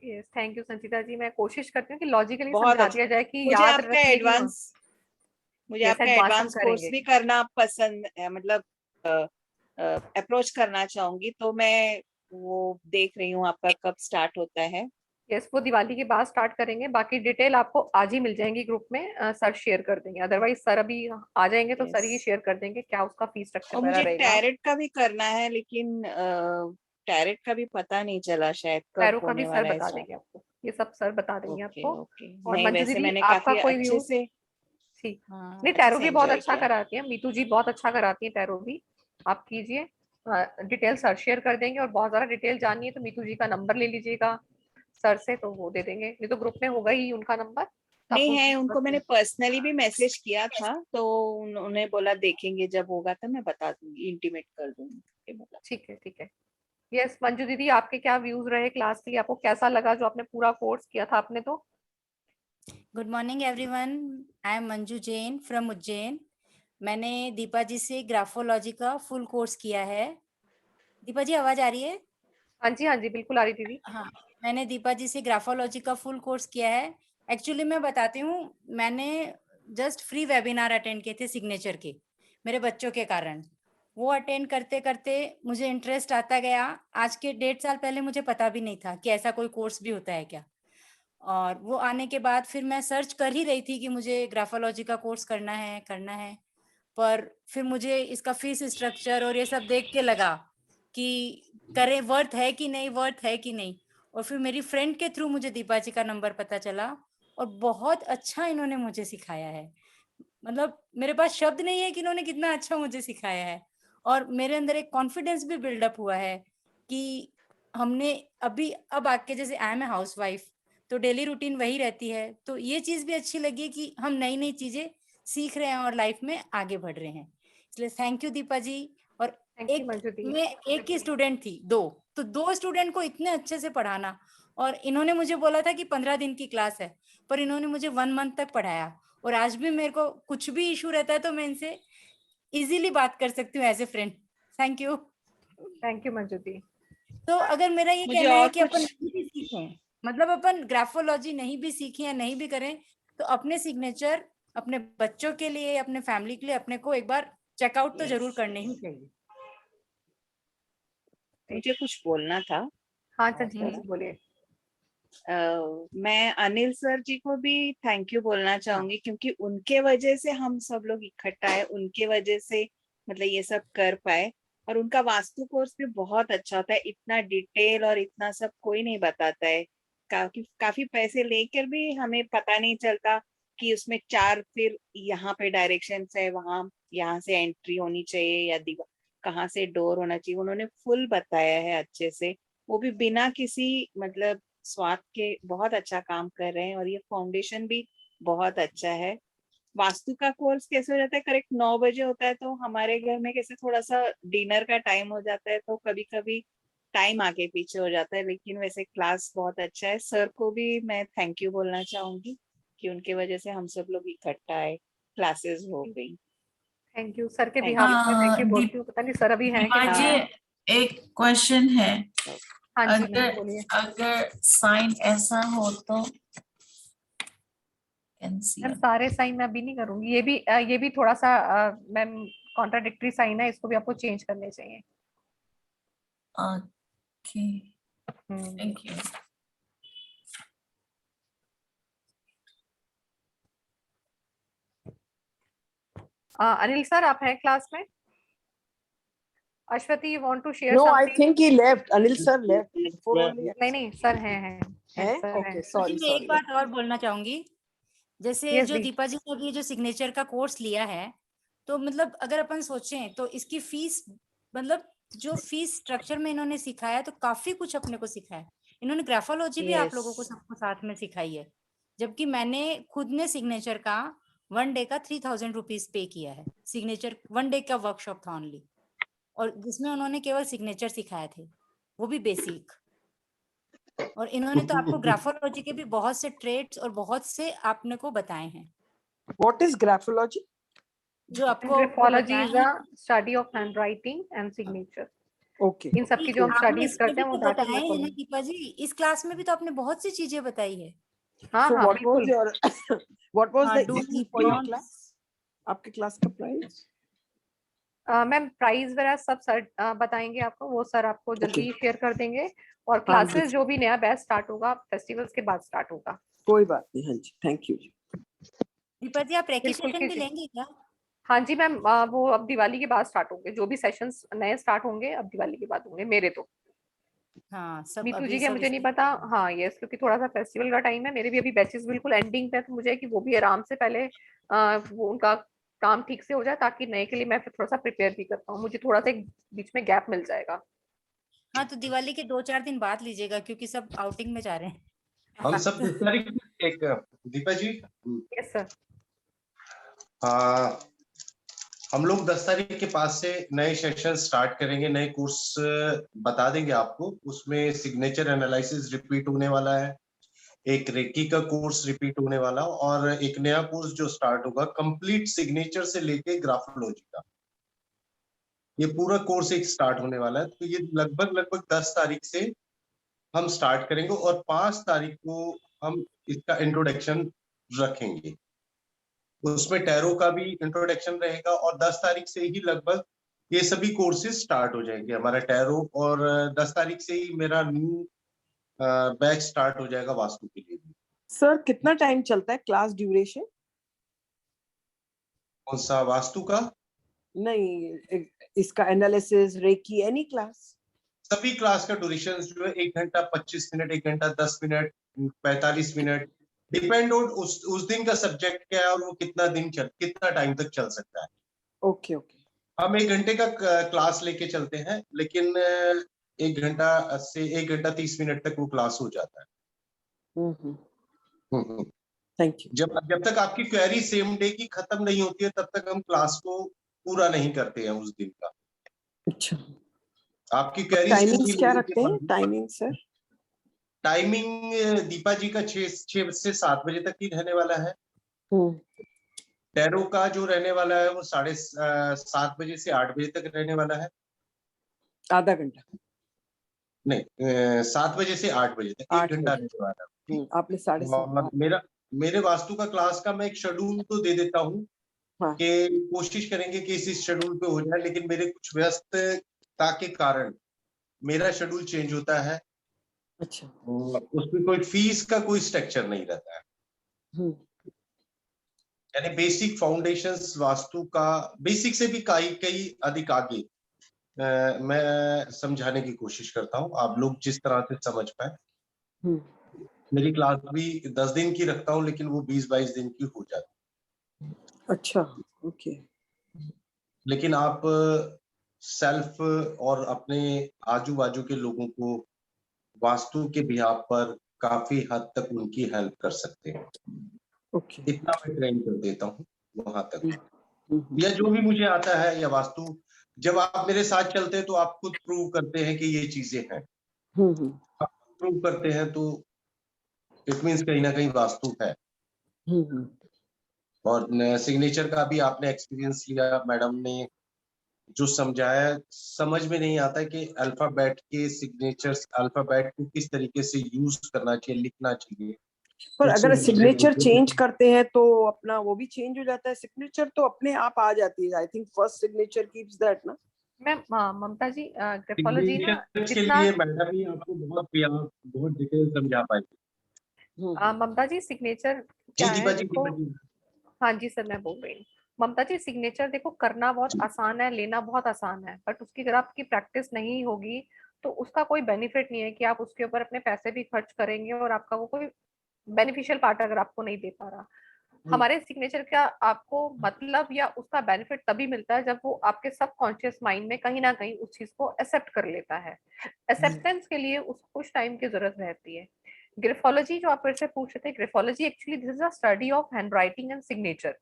यस, थैंक यू संचिता जी। मैं कोशिश करती हूँ कि लॉजिकली बहुत समझा अच्छा। दिया जाए कि मुझे याद आपका रखने की। मुझे Yes, आपका advance हम एडवांस कोर्स करेंगे। भी करना पसंद है, मतलब अप्रोच करना चाहूंगी, तो मैं वो देख रही हूँ आपका कब स्टार्ट होता है। यस, वो दिवाली के बाद स्टार्ट करेंगे। बाकी डिटेल आपको आज ही मिल जाएंगी ग्रुप में, सर शेयर कर देंगे। अदरवाइज सर अभी आ जाएंगे तो सर ही Yes. शेयर कर देंगे क्या उसका फीस स्ट्रक्चर और वगैरह मुझे रहेगा। टैरेट का भी करना है, लेकिन टैरेट का भी पता नहीं चला शायद कब पैरों का भी होने सर वाला है बता स्टार्ट। देंगे आपको, ये सब सर बता देंगे ओके आपको। ओके। और नहीं, मंजू वैसे दीदी मैंने आपका काफी कोई अच्छे व्यू? से ठीक। हाँ, नहीं, अच्छे टैरो से भी बहुत एंजॉय अच्छा किया। कराती है, मीतू जी बहुत अच्छा कराती है टैरो भी। आप कीजिए, डिटेल सर शेयर कर देंगे। और बहुत ज्यादा डिटेल जाननी है तो मीतू जी का नंबर ले लीजिएगा सर से, तो वो दे देंगे। नहीं तो ग्रुप में होगा ही उनका नंबर, तो नहीं आपको है, उनको मैंने बस- पर्सनली भी मैसेज किया था, तो उन्होंने बोला देखेंगे, जब होगा तो मैं बता दूंगी, इंटीमेट कर दूंगी, ये बोला। ठीक है ठीक है। यस, मंजू दीदी आपके क्या व्यूज रहे क्लास के लिए? आपको कैसा लगा जो आपने पूरा कोर्स किया था आपने? तो good morning everyone, I am Manju Jain from Ujjain. मैंने दीपा जी से ग्राफोलॉजी का फुल कोर्स किया है। दीपा जी आवाज आ रही है? हाँ जी बिल्कुल आ रही दीदी। हाँ, मैंने दीपा जी से ग्राफोलॉजी का फुल कोर्स किया है। एक्चुअली मैं बताती हूँ, मैंने जस्ट फ्री वेबिनार अटेंड किए थे सिग्नेचर के, मेरे बच्चों के कारण। वो अटेंड करते करते मुझे इंटरेस्ट आता गया। आज के 1.5 साल पहले मुझे पता भी नहीं था कि ऐसा कोई कोर्स भी होता है क्या। और वो आने के बाद फिर मैं सर्च कर ही रही थी कि मुझे ग्राफोलॉजी का कोर्स करना है, पर फिर मुझे इसका फीस स्ट्रक्चर और ये सब देख के लगा कि करें, वर्थ है कि नहीं। और फिर मेरी फ्रेंड के थ्रू मुझे दीपा जी का नंबर पता चला और बहुत अच्छा इन्होंने मुझे सिखाया है। मतलब मेरे पास शब्द नहीं है कि इन्होंने कितना अच्छा मुझे सिखाया है, और मेरे अंदर एक कॉन्फिडेंस भी बिल्डअप हुआ है कि हमने अब आके, जैसे I am a housewife, तो डेली रूटीन वही रहती है, तो ये चीज भी अच्छी लगी कि हम नई नई चीजें सीख रहे हैं और लाइफ में आगे बढ़ रहे हैं। इसलिए थैंक यू दीपा जी। और थैंक यू मंजू दी। मैं एक ही स्टूडेंट थी, तो दो स्टूडेंट को इतने अच्छे से पढ़ाना, और इन्होंने मुझे बोला था कि 15 दिन की क्लास है, पर इन्होंने मुझे 1 मंथ तक पढ़ाया, और आज भी मेरे को कुछ भी इशू रहता है तो मैं इनसे इजीली बात कर सकती हूँ as a friend. Thank you Manju दी। तो अगर मेरा ये मुझे कहना है और कि अपन कुछ- नहीं भी सीखें, मतलब अपन ग्राफोलॉजी नहीं भी सीखें या नहीं भी करें, तो अपने सिग्नेचर अपने बच्चों के लिए, अपने फैमिली के लिए अपने को एक बार चेकआउट तो जरूर करने ही चाहिए। मुझे कुछ बोलना था। हाँ चाची बोलिए। मैं अनिल सर जी को भी थैंक यू बोलना चाहूंगी, क्योंकि उनके वजह से हम सब लोग इकट्ठा है, उनके वजह से मतलब ये सब कर पाए। और उनका वास्तु कोर्स भी बहुत अच्छा होता है, इतना डिटेल और इतना सब कोई नहीं बताता है। काफी पैसे लेकर भी हमें पता नहीं चलता कि उसमें 4 फिर यहाँ पे डायरेक्शन है, वहां यहाँ से एंट्री होनी चाहिए या दीवार कहाँ से डोर होना चाहिए। उन्होंने फुल बताया है अच्छे से, वो भी बिना किसी मतलब स्वाद के बहुत अच्छा काम कर रहे हैं। और ये फाउंडेशन भी बहुत अच्छा है। वास्तु का कोर्स कैसे हो जाता है, करेक्ट 9 बजे होता है, तो हमारे घर में कैसे थोड़ा सा डिनर का टाइम हो जाता है, तो कभी कभी टाइम आगे पीछे हो जाता है। लेकिन वैसे क्लास बहुत अच्छा है। सर को भी मैं थैंक यू बोलना चाहूंगी कि उनके वजह से हम सब लोग इकट्ठा आए, क्लासेस हो गई। थैंक यू सर के Thank बिहाफ में थैंक यू बोलती हूँ। पता नहीं सर अभी हैं कि दीपा नहीं जी, है। एक क्वेश्चन है। हाँ जी अगर बोलिए। अगर साइन ऐसा हो तो मैम सारे साइन मैं अभी नहीं करूंगी, ये भी थोड़ा सा मैम कॉन्ट्राडिक्टरी साइन है, इसको भी आपको चेंज करने चाहिए। Okay, thank you. Anil sir आप हैं क्लास में? Ashwathi you want to share No, I something? think he left. Anil sir left before only. नहीं सर हैं है? सर हैं। Okay, sorry, मैं एक sorry. बात और बोलना चाहूंगी, जैसे Yes, जो दी। दीपा जी ने अभी जो सिग्नेचर का कोर्स लिया है, तो मतलब अगर अपन सोचें तो इसकी फीस, मतलब जो फीस स्ट्रक्चर में इन्होंने सिखाया तो काफी कुछ अपने को सिखाया। इन्होंने ग्राफोलॉजी भी आप लोगों को Yes. सबको साथ में सिखाई है, जबकि मैंने खुद ने सिग्नेचर का 1 डे का 3000 रुपीज पे किया है। सिग्नेचर 1 डे का वर्कशॉप था ओनली, और जिसमें उन्होंने केवल सिग्नेचर सिखाए थे, वो भी बेसिक। और इन्होंने तो आपको ग्राफोलॉजी के भी बहुत से ट्रेड्स और बहुत से आपने को बताए हैं, What is graphology? जो आपको ग्राफोलॉजी बताए इज हैं। अ study of handwriting and signature. Okay. इन सब की जो हम आपने स्टडीज इसमें करते भी हैं वो तो धातु बताए हैं ना में। दीपा जी, इस क्लास में भी तो आपने बहुत सी चीजें बताई है। हाँ So हाँ what was बिल्कुल। your what was हाँ, the do's fee and for your don'ts। class? आपके क्लास का प्राइस? मैम प्राइस वगैरह सब सर बताएंगे आपको, वो सर आपको जल्दी शेयर कर देंगे। और हाँ जी। क्लासेस जो भी नया बैच स्टार्ट होगा फेस्टिवल्स के बाद स्टार्ट होगा। कोई बात नहीं, हाँ जी, थैंक यू जी। दीपा जी आप बिल्कुल रेकी भी कीजिए। लेंगे क्या? हाँ जी मैम, वो अब दिवाली के बाद स्टार्ट होंगे, जो भी सेशंस नए स्टार्ट होंगे अब दिवाली के बाद होंगे मेरे तो। हाँ, सब मीतू अभी जी के सब मुझे नहीं इसमें- पता। हाँ यस, क्योंकि थोड़ा सा फेस्टिवल का टाइम है, मेरे भी अभी बैचेस बिल्कुल एंडिंग पे है, तो मुझे है कि वो भी आराम से पहले वो उनका काम ठीक से हो जाए, ताकि नए के लिए मैं फिर थोड़ा सा प्रिपेयर भी कर पाऊँ। मुझे थोड़ा सा एक बीच में गैप मिल जाएगा। हाँ, तो दिवाली के 2-4 दिन बाद लीजिएगा, क्योंकि सब आउटिंग में जा रहे हैं। हम सब 10 तारीख एक दीपा जी, यस सर। हम लोग 10 तारीख के पास से नए सेशन स्टार्ट करेंगे, नए कोर्स बता देंगे आपको। उसमें सिग्नेचर एनालिसिस रिपीट होने वाला है, एक रेकी का कोर्स रिपीट होने वाला, और एक नया कोर्स जो स्टार्ट होगा कंप्लीट सिग्नेचर से लेके ग्राफोलॉजी का, ये पूरा कोर्स एक स्टार्ट होने वाला है। तो ये लगभग 10 तारीख से हम स्टार्ट करेंगे, और 5 तारीख को हम इसका इंट्रोडक्शन रखेंगे। उसमें टैरो का भी इंट्रोडक्शन रहेगा, और 10 तारीख से ही लगभग ये सभी कोर्सेज स्टार्ट हो जाएंगे हमारा टैरो। और 10 तारीख से ही मेरा न्यू बैच स्टार्ट हो जाएगा वास्तु के लिए भी। सर कितना टाइम चलता है क्लास ड्यूरेशन? कौन सा वास्तु का? नहीं, इसका एनालिसिस, रेकी, एनी क्लास? सभी क्लास का ड्यूरेशन जो है 1 घंटा 25 मिनट, 1 घंटा 10 मिनट, 45 मिनट, डिपेंड ऑन उस दिन का सब्जेक्ट क्या है और वो कितना टाइम तक चल सकता है। Okay okay. हम 1 घंटे का क्लास लेके चलते हैं, लेकिन 1 घंटा से 1 घंटा 30 मिनट तक वो क्लास हो जाता है। Thank you. जब तक आपकी क्वेरी सेम डे की खत्म नहीं होती है तब तक हम क्लास को पूरा नहीं करते हैं उस दिन का। अच्छा, आपकी क्वेरी टाइमिंग्स क्या रखते हैं? Timing sir? टाइमिंग दीपा जी का 6 से 7 बजे तक ही रहने वाला है। टैरो का जो रहने वाला है वो 7:30 बजे से 8 बजे तक रहने वाला है। आधा घंटा? नहीं, 7 बजे से 8 बजे तक, 1 घंटा रहने वाला है। आपने 7:30। मेरे वास्तु का क्लास का मैं एक शेड्यूल तो दे देता हूँ हाँ। कि कोशिश करेंगे कि इस शेड्यूल पे हो जाए, लेकिन मेरे कुछ व्यस्तता के कारण मेरा शेड्यूल चेंज होता है। अच्छा। उसमें कोई फीस का कोई स्ट्रक्चर नहीं रहता है। यानी बेसिक फाउंडेशंस वास्तु का बेसिक से भी कई अधिक आगे मैं समझाने की कोशिश करता हूँ, आप लोग जिस तरह से समझ पाए। मेरी क्लास भी 10 दिन की रखता हूँ, लेकिन वो 20-22 दिन की हो जाती है। अच्छा, ओके। लेकिन आप सेल्फ और अपने आजू बाजू के लोगों को वास्तु के बिहाफ पर काफी हद तक उनकी हेल्प कर सकते हैं। ओके। इतना मैं ट्रेन कर देता हूँ वहां तक, या जो भी मुझे आता है, या वास्तु जब आप मेरे साथ चलते हैं तो आप खुद प्रूव करते हैं कि ये चीजें हैं। आप प्रूव करते हैं तो इट मीन्स कहीं ना कहीं वास्तु है। और सिग्नेचर का भी आपने एक्सपीरियंस लिया, मैडम ने जो समझाया, समझ में नहीं आता कि अल्फाबेट के सिग्नेचर्स, अल्फाबेट को किस तरीके से यूज करना चाहिए, लिखना चाहिए। पर अगर सिग्नेचर चेंज करते हैं तो अपना वो भी चेंज हो जाता है? सिग्नेचर तो अपने आप आ जाती है, I think first signature keeps that ना। मैम ममता जी, ग्राफोलॉजी ना के जितना लिए मैडम ही आपको बहुत डिटेल समझा पाएगी। ममता जी सिग्नेचर जी क्या दीपा है जी, देखो। हाँ जी सर, मैं बोल रही हूँ। ममता जी सिग्नेचर देखो करना बहुत आसान है, लेना बहुत आसान है, बट उसकी अगर आपकी प्रैक्टिस नहीं होगी तो उसका कोई बेनिफिट नहीं है कि आप उसके ऊपर अपने पैसे भी खर्च करेंगे और आपका वो कोई बेनिफिशियल पार्ट अगर आपको नहीं दे पा रहा। हमारे सिग्नेचर का आपको मतलब या उसका बेनिफिट तभी मिलता है जब वो आपके सबकॉन्शियस माइंड में कहीं ना कहीं उस चीज को एक्सेप्ट कर लेता है। एक्सेप्टेंस के लिए उसको कुछ टाइम की जरूरत रहती है। ग्राफोलॉजी जो आप मेरे से पूछ रहे थे, graphology actually this is a study of handwriting and signature.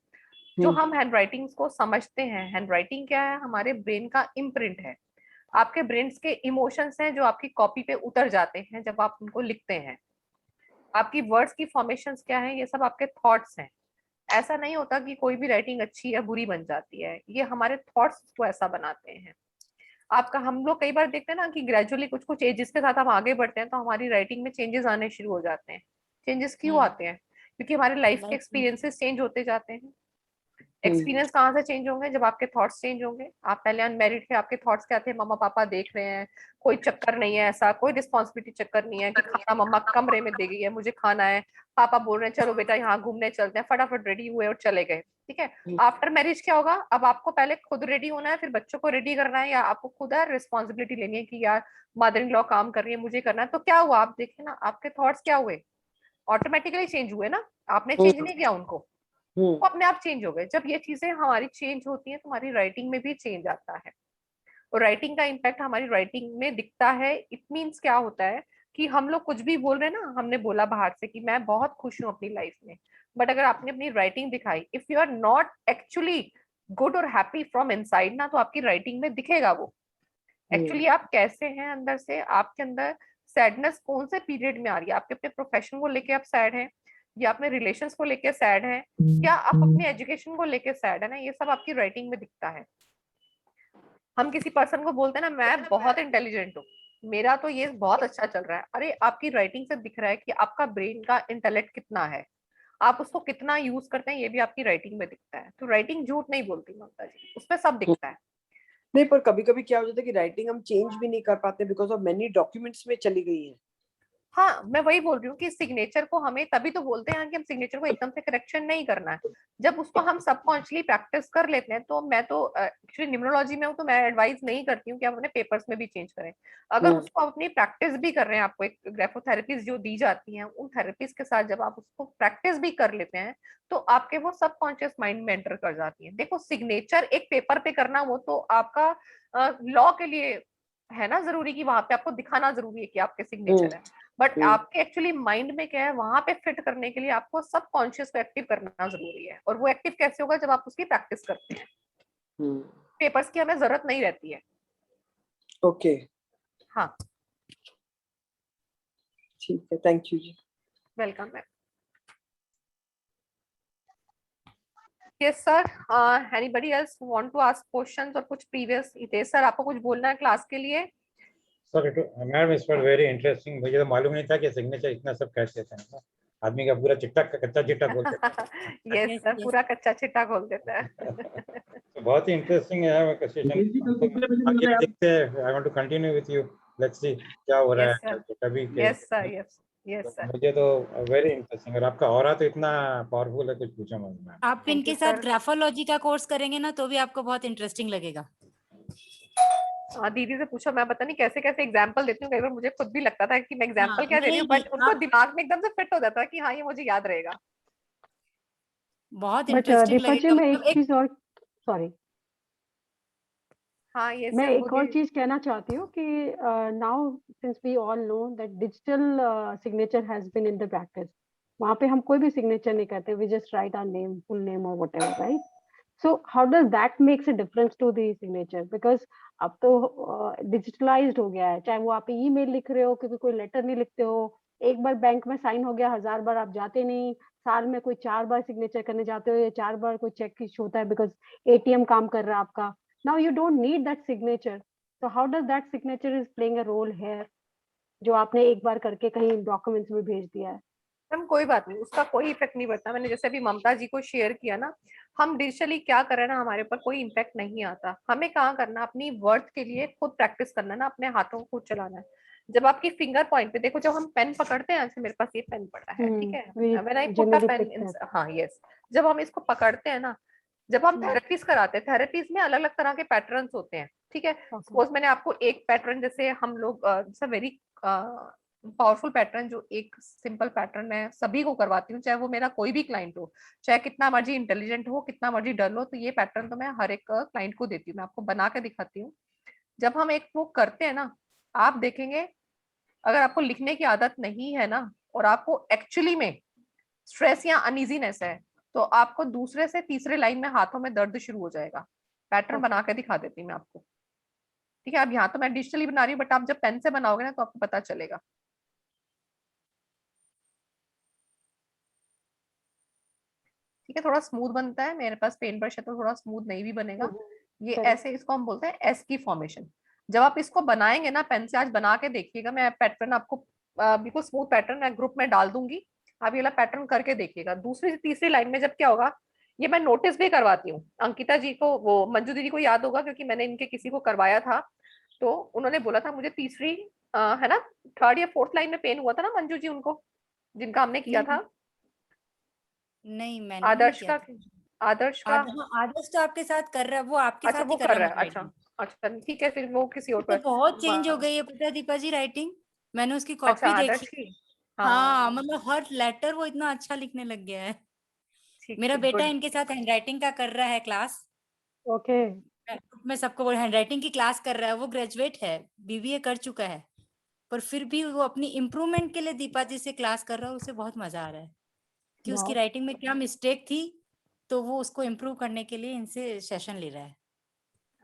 जो हम हैंडराइटिंग्स को समझते हैं, हैंडराइटिंग क्या है, हमारे ब्रेन का इम्प्रिंट है। आपके ब्रेन के इमोशंस हैं जो आपकी कॉपी पे उतर जाते हैं जब आप उनको लिखते हैं। आपकी वर्ड्स की फॉर्मेशंस क्या है, ये सब आपके थॉट्स हैं। ऐसा नहीं होता कि कोई भी राइटिंग अच्छी या बुरी बन जाती है, ये हमारे थॉट्स को ऐसा बनाते हैं। आपका हम लोग कई बार देखते हैं ना कि ग्रेजुअली कुछ कुछ एजेस के साथ हम आगे बढ़ते हैं तो हमारी राइटिंग में चेंजेस आने शुरू हो जाते हैं। चेंजेस क्यों आते हैं? क्योंकि हमारे लाइफ के एक्सपीरियंसेस चेंज होते जाते हैं। एक्सपीरियंस कहाँ से चेंज होंगे? जब आपके थॉट्स चेंज होंगे। आप पहले अनमेरिड थे, आपके थॉट्स क्या थे? मम्मा पापा देख रहे हैं, कोई चक्कर नहीं है, ऐसा कोई रिस्पॉन्सिबिलिटी चक्कर नहीं है कि खाना मम्मा कमरे में दे गई है, मुझे खाना है। पापा बोल रहे हैं चलो बेटा यहाँ घूमने चलते हैं, फटाफट रेडी हुए और चले गए। ठीक है। आफ्टर मैरिज क्या होगा? अब आपको पहले खुद रेडी होना है, फिर बच्चों को रेडी करना है, या आपको खुद रिस्पॉन्सिबिलिटी लेनी है कि यार मदर इन लॉ काम कर रही है, मुझे करना है। तो क्या हुआ? आप देखें ना, आपके थॉट्स क्या हुए? ऑटोमेटिकली चेंज हुए ना, आपने चेंज नहीं किया उनको, वो अपने आप चेंज हो गए। जब ये चीजें हमारी चेंज होती हैं तो हमारी राइटिंग में भी चेंज आता है, और राइटिंग का इम्पैक्ट हमारी राइटिंग में दिखता है। इट मीन्स क्या होता है कि हम लोग कुछ भी बोल रहे हैं ना, हमने बोला बाहर से कि मैं बहुत खुश हूँ अपनी लाइफ में, बट अगर आपने अपनी राइटिंग दिखाई, if you are not actually good और हैप्पी फ्रॉम इनसाइड ना, तो आपकी राइटिंग में दिखेगा वो एक्चुअली आप कैसे हैं अंदर से। आपके अंदर सैडनेस कौन से पीरियड में आ रही है? आपके अपने प्रोफेशन को लेके आप सैड हैं, या अपने रिलेशंस को लेके सैड हैं, या आप अपने एजुकेशन को लेके सैड है ना, ये सब आपकी राइटिंग में दिखता है। हम किसी पर्सन को बोलते हैं ना मैं बहुत इंटेलिजेंट हूँ, मेरा तो ये बहुत अच्छा चल रहा है, अरे आपकी राइटिंग से दिख रहा है कि आपका ब्रेन का इंटेलेक्ट कितना है, आप उसको कितना यूज करते हैं, ये भी आपकी राइटिंग में दिखता है। तो राइटिंग झूठ नहीं बोलती ममता जी, उसमें सब दिखता है। नहीं, पर कभी कभी क्या हो जाता है कि राइटिंग हम चेंज भी नहीं कर पाते बिकॉज ऑफ मेनी डॉक्यूमेंट्स में चली गई है। हाँ, मैं वही बोल रही हूँ कि सिग्नेचर को हमें तभी तो बोलते हैं कि हम सिग्नेचर को एकदम से करेक्शन नहीं करना है। जब उसको हम सबकॉन्शियसली प्रैक्टिस कर लेते हैं, तो मैं तो एक्चुअली न्यूमरोलॉजी में हूँ, तो मैं एडवाइस नहीं करती हूँ कि आप अपने पेपर्स में भी चेंज करें। अगर उसको अपनी प्रैक्टिस भी कर रहे हैं, आपको एक ग्राफोथेरेपीज जो दी जाती हैं, उन थेरेपीज के साथ जब आप उसको प्रैक्टिस भी कर लेते हैं, तो आपके वो सबकॉन्शियस माइंड में एंटर कर जाती है। देखो, सिग्नेचर एक पेपर पे करना, वो तो आपका लॉ के लिए है ना जरूरी, कि वहां पे आपको दिखाना जरूरी है कि आपके सिग्नेचर है। बट आपके एक्चुअली माइंड में क्या है, वहां पे फिट करने के लिए आपको सबकॉन्शियस को एक्टिव करना जरूरी है। और वो एक्टिव कैसे होगा, जब आप उसकी प्रैक्टिस करते हैं। पेपर्स की हमें जरूरत नहीं रहती है। ओके, हाँ, ठीक है, थैंक यू जी। Welcome ma'am. Yes sir, anybody else want to ask questions और कुछ प्रीवियस हितेश सर, आपको कुछ बोलना है क्लास के लिए? सर मैम, इस पर वेरी इंटरेस्टिंग। मुझे तो मालूम नहीं था कि सिग्नेचर इतना सब कैसे देते हैं। आदमी का पूरा चिट्टा कच्चा चिट्टा बोलते हैं। यस सर, पूरा कच्चा चिट्टा खोल देता है। तो बहुत ही इंटरेस्टिंग है सेशन। आगे देखते हैं, I want to continue with you, let's see क्या हो रहा यस है सर, कभी yes sir, yes yes sir. मुझे तो वेरी इंटरेस्टिंग। और आपका ऑरा तो इतना पावरफुल है, कुछ पूछो मत मैम। आप Thank इनके you, साथ sir. ग्राफोलॉजी का कोर्स करेंगे ना, तो भी आपको बहुत इंटरेस्टिंग लगेगा। दीदी से पूछो, मैं पता नहीं कैसे कैसे एग्जाम्पल देती हूँ। कई बार मुझे खुद भी लगता था कि मैं एग्जाम्पल क्या दे रही हूँ, नहीं, बट उनको आप दिमाग में एकदम से फिट हो जाता है कि हाँ, ये मुझे याद रहेगा। बहुत बट इंटरेस्टिंग दीपा जी, लगेगा। मैं मतलब एक चीज और, सॉरी, हाँ, ये मैं सर एक और बोलिए। चीज कहना चाहती हूँ कि now since we all know that digital signature has been in the practice, वहाँ पे हम कोई भी सिग्नेचर नहीं करते, we just write our name, full name और whatever, right? So how does that makes a difference to the signature? Because अब तो डिजिटलाइज्ड हो गया है, चाहे वो आप ईमेल लिख रहे हो, क्योंकि कोई लेटर नहीं लिखते हो, एक बार बैंक में साइन हो गया, 1000 बार आप जाते नहीं, साल में कोई 4 बार सिग्नेचर करने जाते हो, या 4 बार कोई चेक इशू होता है बिकॉज एटीएम काम कर रहा है आपका। Now you don't need that signature. So how does that signature is playing a role here? जो आपने एक बार करके कहीं डॉक्यूमेंट्स में भेज दिया है। मैम कोई बात नहीं, उसका कोई इफेक्ट नहीं पड़ता। मैंने जैसे अभी ममता जी को शेयर किया ना, हम डिजिटली क्या कर रहे हैं ना, हमारे ऊपर कोई इम्पैक्ट नहीं आता। हमें कहाँ करना, अपनी वर्थ के लिए खुद प्रैक्टिस करना ना, अपने हाथों को खुद चलाना है। जब आपकी फिंगर पॉइंट पे देखो, जब हम पेन पकड़ते हैं, जैसे मेरे पास ये पेन पड़ा है, ठीक है, We when I put a generally pen pick in, that. हाँ यस, जब हम इसको पकड़ते हैं ना, जब हम थेरेपीज कराते हैं, थेरेपीज में अलग अलग तरह के पैटर्न्स होते हैं, ठीक है। Okay. सपोज मैंने आपको एक पैटर्न, जैसे हम लोग वेरी पावरफुल पैटर्न, जो एक सिंपल पैटर्न मैं सभी को करवाती हूँ, चाहे वो मेरा कोई भी क्लाइंट हो, चाहे कितना मर्जी इंटेलिजेंट हो, कितना मर्जी डल हो, तो ये पैटर्न तो मैं हर एक क्लाइंट को देती हूँ। मैं आपको बना के दिखाती हूँ। जब हम एक वो करते हैं ना, आप देखेंगे, अगर आपको लिखने की आदत नहीं है ना, और आपको एक्चुअली में स्ट्रेस या अनइजीनेस है, तो आपको दूसरे से तीसरे लाइन में हाथों में दर्द शुरू हो जाएगा। पैटर्न बना के दिखा देती हूँ मैं आपको, ठीक है। अब यहाँ तो मैं डिजिटली बना रही हूँ, बट आप जब पेन से बनाओगे ना, तो आपको पता चलेगा। ठीक है, थोड़ा स्मूथ बनता है, मेरे पास पेन ब्रश है तो थोड़ा स्मूथ नहीं भी बनेगा। ये Correct. ऐसे, इसको हम बोलते हैं एस की फॉर्मेशन। जब आप इसको बनाएंगे ना पेन से, आज बना के देखिएगा, मैं पैटर्न आपको बिल्कुल स्मूथ पैटर्न मैं ग्रुप में डाल दूंगी, आप ये वाला पैटर्न करके देखिएगा। दूसरी से तीसरी लाइन में जब क्या होगा, ये मैं नोटिस भी करवाती हूँ अंकिता जी को, वो मंजू दीदी को याद होगा, क्योंकि मैंने इनके किसी को करवाया था, तो उन्होंने बोला था मुझे तीसरी है ना, थर्ड या फोर्थ लाइन में पेन हुआ था ना मंजू जी, उनको जिनका हमने किया था। नहीं, मैंने नहीं आदर्श किया का, था। आदर्श का, आदर्श तो आपके साथ कर रहा है, वो आपके अच्छा साथ वो ही कर कर रहा है रहा है, अच्छा handwriting। अच्छा ठीक है, फिर वो किसी और तो पर। बहुत चेंज हो गई है, पता है दीपा जी, राइटिंग। मैंने उसकी अच्छा, कॉपी आदर्श देखी। की, हाँ, हाँ मतलब हर लेटर वो इतना अच्छा लिखने लग गया है। ठीक मेरा ठीक, बेटा गुड। इनके साथ हैंडराइटिंग का कर रहा है क्लास। Okay. मैं सबको बोल, हैंडराइटिंग की क्लास कर रहा है, वो ग्रेजुएट है, बीबीए कर चुका है, पर फिर भी वो अपनी इम्प्रूवमेंट के लिए दीपा जी से क्लास कर रहा है। उसे बहुत मजा आ रहा है कि उसकी Wow. राइटिंग में क्या मिस्टेक थी, तो वो उसको इम्प्रूव करने के लिए इनसे सेशन ले रहा है।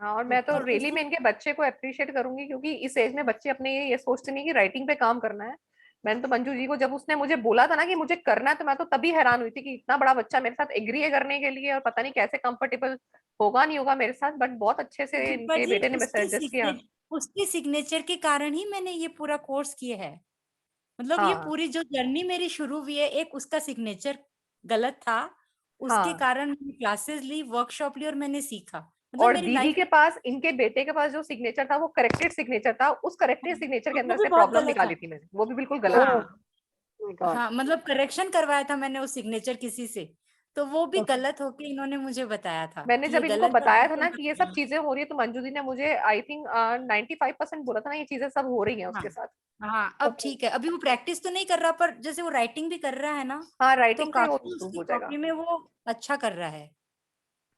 हाँ, और मैं तो और रियली उसको में इनके बच्चे को अप्रिशिएट करूंगी, क्योंकि इस एज में बच्चे अपने ये सोचते नहीं कि राइटिंग पे काम करना है। मैंने तो मंजू जी को, जब उसने मुझे बोला था ना कि मुझे करना है, तो मैं तो तभी हैरान हुई थी कि इतना बड़ा बच्चा मेरे साथ एग्री है करने के लिए, और पता नहीं कैसे कंफर्टेबल होगा नहीं होगा मेरे साथ, बट बहुत अच्छे से दीपा इनके जी, बेटे ने मेरे से एडजस्ट किया। उसके सिग्नेचर के कारण ही मैंने ये पूरा कोर्स किया है। मतलब ये हाँ पूरी जो जर्नी मेरी शुरू हुई है, एक उसका सिग्नेचर गलत था, उसके हाँ कारण मैंने क्लासेस ली, वर्कशॉप ली और मैंने सीखा। मतलब और मेरी दीदी life के पास, इनके बेटे के पास जो सिग्नेचर था वो करेक्टेड सिग्नेचर था, उस करेक्टेड सिग्नेचर के वो अंदर भी से बहुत प्रॉब्लम गलत निकाली था। थी मैंने, वो भी बिल्कुल गलत हाँ था। my God. हाँ, मतलब करेक्शन करवाया था मैंने उस सिग्नेचर किसी से, तो वो भी Okay. गलत होके इन्होंने मुझे बताया था मैंने कि जब ये इनको गलत है, बताया था बिल्कुल ना मत कि ये सब करना। चीजें हो रही है, तो मंजू दी ने मुझे आई थिंक 95% बोला था ना ये चीजें सब हो रही हैं उसके हाँ साथ। हाँ, अब ठीक है, अभी वो प्रैक्टिस तो नहीं कर रहा, पर जैसे वो राइटिंग भी कर रहा है ना, हाँ, तो राइटिंग से वो काफी इम्प्रूव उसकी हो जाएगा। कॉपी में वो अच्छा कर रहा है।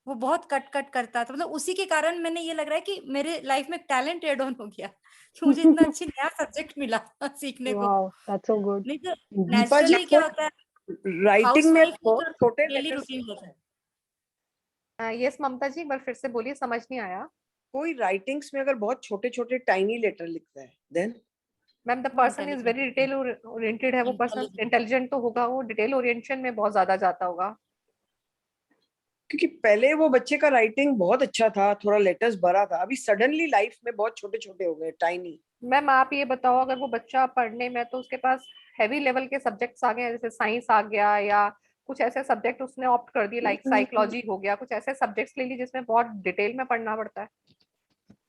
वो बहुत कट कट करता था, मतलब उसी के कारण मैंने ये लग रहा है कि मेरे लाइफ में टैलेंट एड ऑन हो गया कि मुझे इतना अच्छी नया सब्जेक्ट मिला सीखने को। Wow, that's so good. नहीं तो दीपा जी नेचुरली क्या होता है, राइटिंग में हाउसवाइफ की बहुत तो छोटे डेली लेटर्स, रूटीन होता है। यस ममता जी, एक बार फिर से बोलिए, समझ नहीं आया। कोई राइटिंग्स में अगर बहुत छोटे छोटे टाइनी लेटर लिखता है देन मैम द वो person is very intelligent detail oriented है, वो पर्सन इंटेलिजेंट इंटेलिजेंट तो होगा, वो डिटेल ओरिएंटेशन में बहुत ज्यादा जाता होगा। क्योंकि पहले वो बच्चे का राइटिंग बहुत अच्छा था, थोड़ा लेटर्स भरा था, अभी सडनली लाइफ में बहुत छोटे छोटे हो गए, टाइनी। मैम आप ये बताओ, अगर वो बच्चा पढ़ने में तो उसके पास हैवी लेवल के सब्जेक्ट्स आ गए हैं, जैसे साइंस आ गया या कुछ ऐसे सब्जेक्ट उसने ऑप्ट कर दिए, लाइक साइकोलॉजी हो गया, कुछ ऐसे सब्जेक्ट्स ले ली जिसमें बहुत डिटेल में पढ़ना पड़ता है।